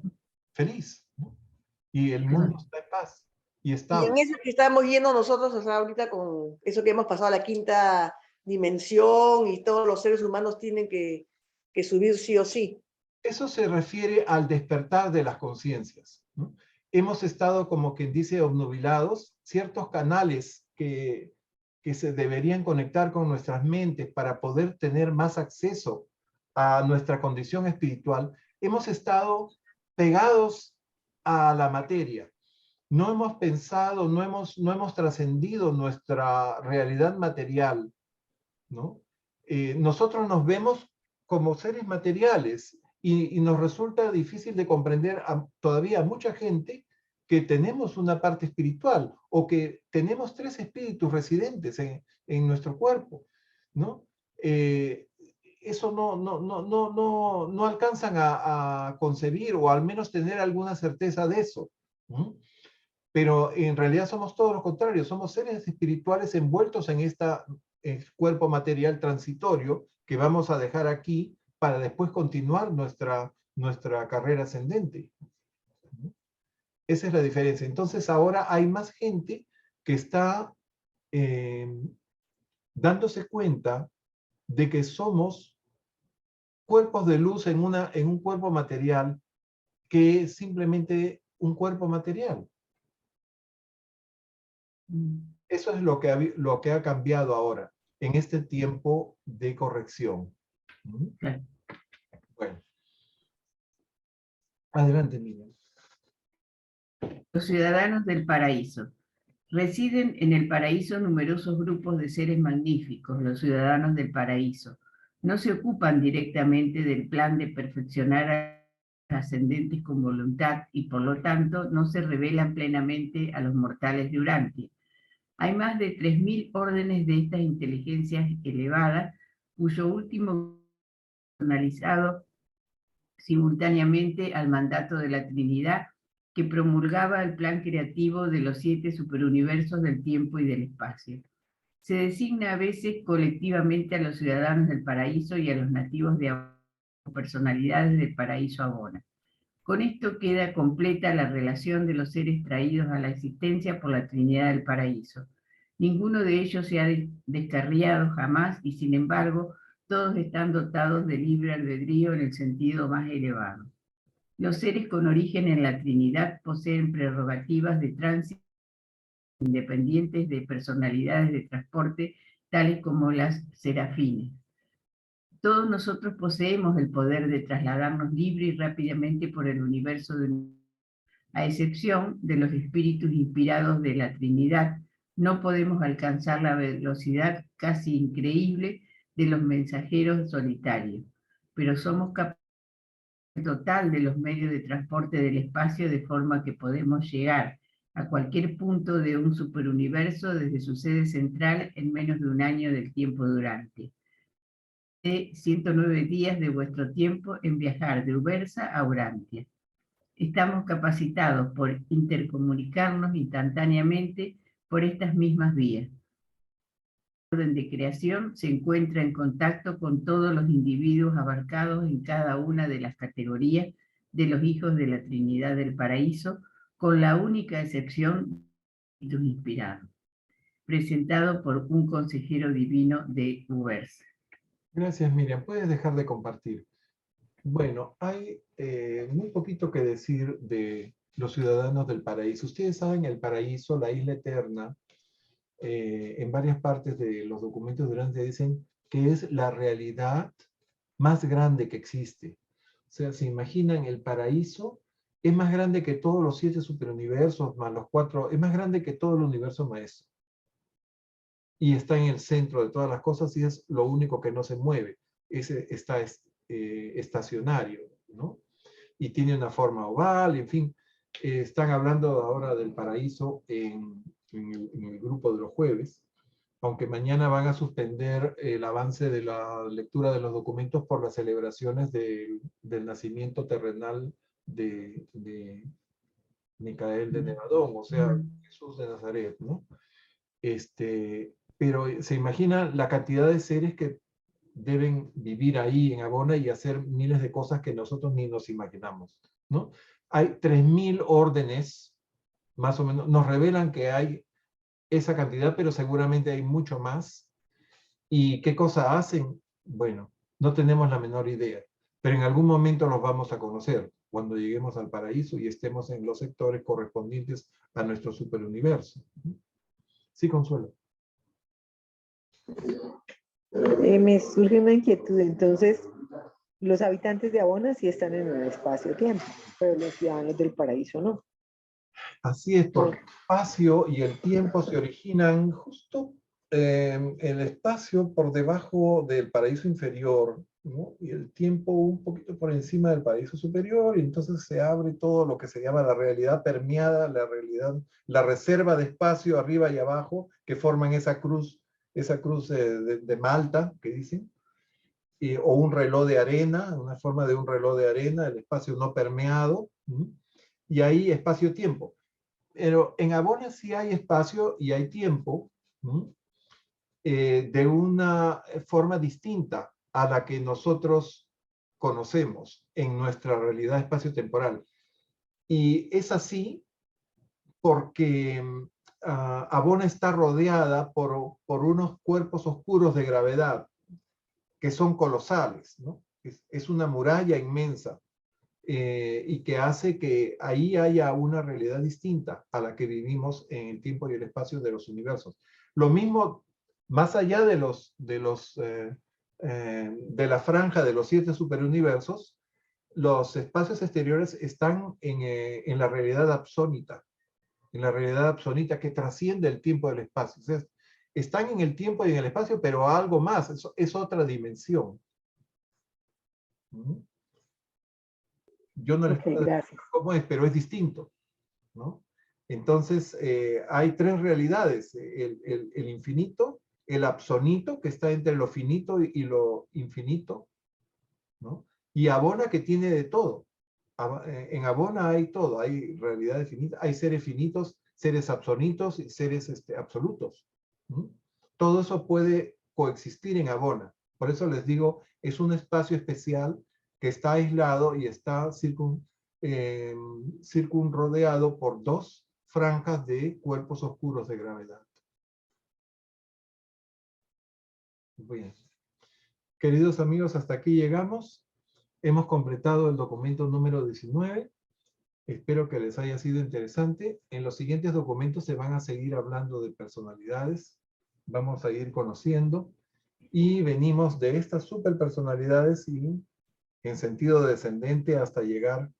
feliz, ¿no? Y el mundo está en paz y Y estable. en eso que estamos yendo nosotros, o sea, ahorita con eso que hemos pasado a la quinta dimensión y todos los seres humanos tienen que subir sí o sí. Eso se refiere al despertar de las conciencias, ¿no? Hemos estado, como quien dice, obnubilados, ciertos canales que se deberían conectar con nuestras mentes para poder tener más acceso a nuestra condición espiritual, hemos estado pegados a la materia. No hemos pensado, no hemos trascendido nuestra realidad material, ¿no? Nosotros nos vemos como seres materiales y nos resulta difícil de comprender todavía a mucha gente que tenemos una parte espiritual o que tenemos 3 espíritus residentes en nuestro cuerpo, ¿no? Eso no alcanzan a concebir o al menos tener alguna certeza de eso, ¿no? Pero en realidad somos todo lo contrario, somos seres espirituales envueltos en este cuerpo material transitorio que vamos a dejar aquí para después continuar nuestra carrera ascendente. Esa es la diferencia. Entonces ahora hay más gente que está dándose cuenta de que somos cuerpos de luz en un cuerpo material que es simplemente un cuerpo material. Eso es lo que ha cambiado ahora, en este tiempo de corrección. Bueno. Adelante, Miriam. Los ciudadanos del paraíso. Residen en el paraíso numerosos grupos de seres magníficos, los ciudadanos del paraíso. No se ocupan directamente del plan de perfeccionar a los ascendentes con voluntad y por lo tanto no se revelan plenamente a los mortales de Urantia. Hay más de 3.000 órdenes de estas inteligencias elevadas, cuyo último personalizado simultáneamente al mandato de la Trinidad, que promulgaba el plan creativo de los 7 superuniversos del tiempo y del espacio. Se designa a veces colectivamente a los ciudadanos del paraíso y a los nativos de Abona, personalidades del paraíso Abona. Con esto queda completa la relación de los seres traídos a la existencia por la Trinidad del paraíso. Ninguno de ellos se ha descarriado jamás y sin embargo todos están dotados de libre albedrío en el sentido más elevado. Los seres con origen en la Trinidad poseen prerrogativas de tránsito independientes de personalidades de transporte, tales como las serafines. Todos nosotros poseemos el poder de trasladarnos libre y rápidamente por el universo, a excepción de los espíritus inspirados de la Trinidad. No podemos alcanzar la velocidad casi increíble de los mensajeros solitarios, pero somos capaces total de los medios de transporte del espacio, de forma que podemos llegar a cualquier punto de un superuniverso desde su sede central en menos de un año del tiempo durante. De 109 días de vuestro tiempo en viajar de Ubersa a Urantia. Estamos capacitados por intercomunicarnos instantáneamente por estas mismas vías. El orden de creación se encuentra en contacto con todos los individuos abarcados en cada una de las categorías de los hijos de la Trinidad del Paraíso, con la única excepción de los inspirados, presentado por un consejero divino de Ubersa. Gracias, Miriam. Puedes dejar de compartir. Bueno, hay muy poquito que decir de los ciudadanos del paraíso. Ustedes saben, el paraíso, la isla eterna, en varias partes de los documentos de Urantia dicen que es la realidad más grande que existe. O sea, se imaginan, el paraíso es más grande que todos los 7 superuniversos, más los 4, es más grande que todo el universo maestro. Y está en el centro de todas las cosas y es lo único que no se mueve. Está estacionario, ¿no? Y tiene una forma oval, en fin. Están hablando ahora del paraíso en el grupo de los jueves, aunque mañana van a suspender el avance de la lectura de los documentos por las celebraciones del nacimiento terrenal de Micael de Nevadón, o sea, Jesús de Nazaret, ¿no? Pero se imagina la cantidad de seres que deben vivir ahí en Abona y hacer miles de cosas que nosotros ni nos imaginamos, ¿no? Hay 3.000 órdenes, más o menos, nos revelan que hay esa cantidad, pero seguramente hay mucho más. ¿Y qué cosa hacen? Bueno, no tenemos la menor idea, pero en algún momento los vamos a conocer, cuando lleguemos al paraíso y estemos en los sectores correspondientes a nuestro superuniverso. Sí, Consuelo. Me surge una inquietud. Entonces, los habitantes de Abona sí están en el espacio-tiempo, pero los ciudadanos del paraíso no. Así es, porque el espacio y el tiempo se originan justo en el espacio por debajo del paraíso inferior, ¿no? Y el tiempo un poquito por encima del paraíso superior, y entonces se abre todo lo que se llama la realidad permeada, la realidad, la reserva de espacio arriba y abajo, que forman esa cruz de Malta, que dicen, o un reloj de arena, una forma de un reloj de arena, el espacio no permeado, y ahí espacio-tiempo. Pero en Abona sí hay espacio y hay tiempo, de una forma distinta a la que nosotros conocemos en nuestra realidad espacio-temporal. Y es así porque Abona está rodeada por unos cuerpos oscuros de gravedad que son colosales, ¿no? Es una muralla inmensa y que hace que ahí haya una realidad distinta a la que vivimos en el tiempo y el espacio de los universos. Lo mismo, más allá de la franja de los 7 superuniversos, los espacios exteriores están en la realidad absónita, que trasciende el tiempo y el espacio. O sea, están en el tiempo y en el espacio, pero algo más, es otra dimensión. Yo no les puedo decir cómo es, pero es distinto, ¿no? Entonces, hay 3 realidades, el infinito, el absonito, que está entre lo finito y lo infinito, ¿no? Y Abona, que tiene de todo. En Abona hay todo, hay realidades finitas, hay seres finitos, seres absonitos y seres absolutos. Todo eso puede coexistir en Abona. Por eso les digo, es un espacio especial que está aislado y está circunrodeado por 2 franjas de cuerpos oscuros de gravedad. Bien. Queridos amigos, hasta aquí llegamos. Hemos completado el documento número 19. Espero que les haya sido interesante. En los siguientes documentos se van a seguir hablando de personalidades. Vamos a ir conociendo. Y venimos de estas superpersonalidades y en sentido descendente hasta llegar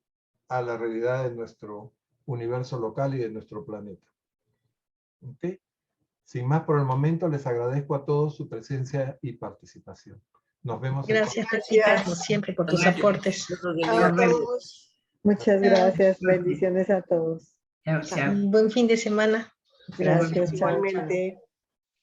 a la realidad de nuestro universo local y de nuestro planeta. ¿Okay? Sin más por el momento, les agradezco a todos su presencia y participación. Nos vemos. Gracias, Pepita, como siempre, por tus aportes. A todos. Muchas gracias. Bendiciones a todos. Chao, chao. Un buen fin de semana. Gracias. Chao, chao. Igualmente.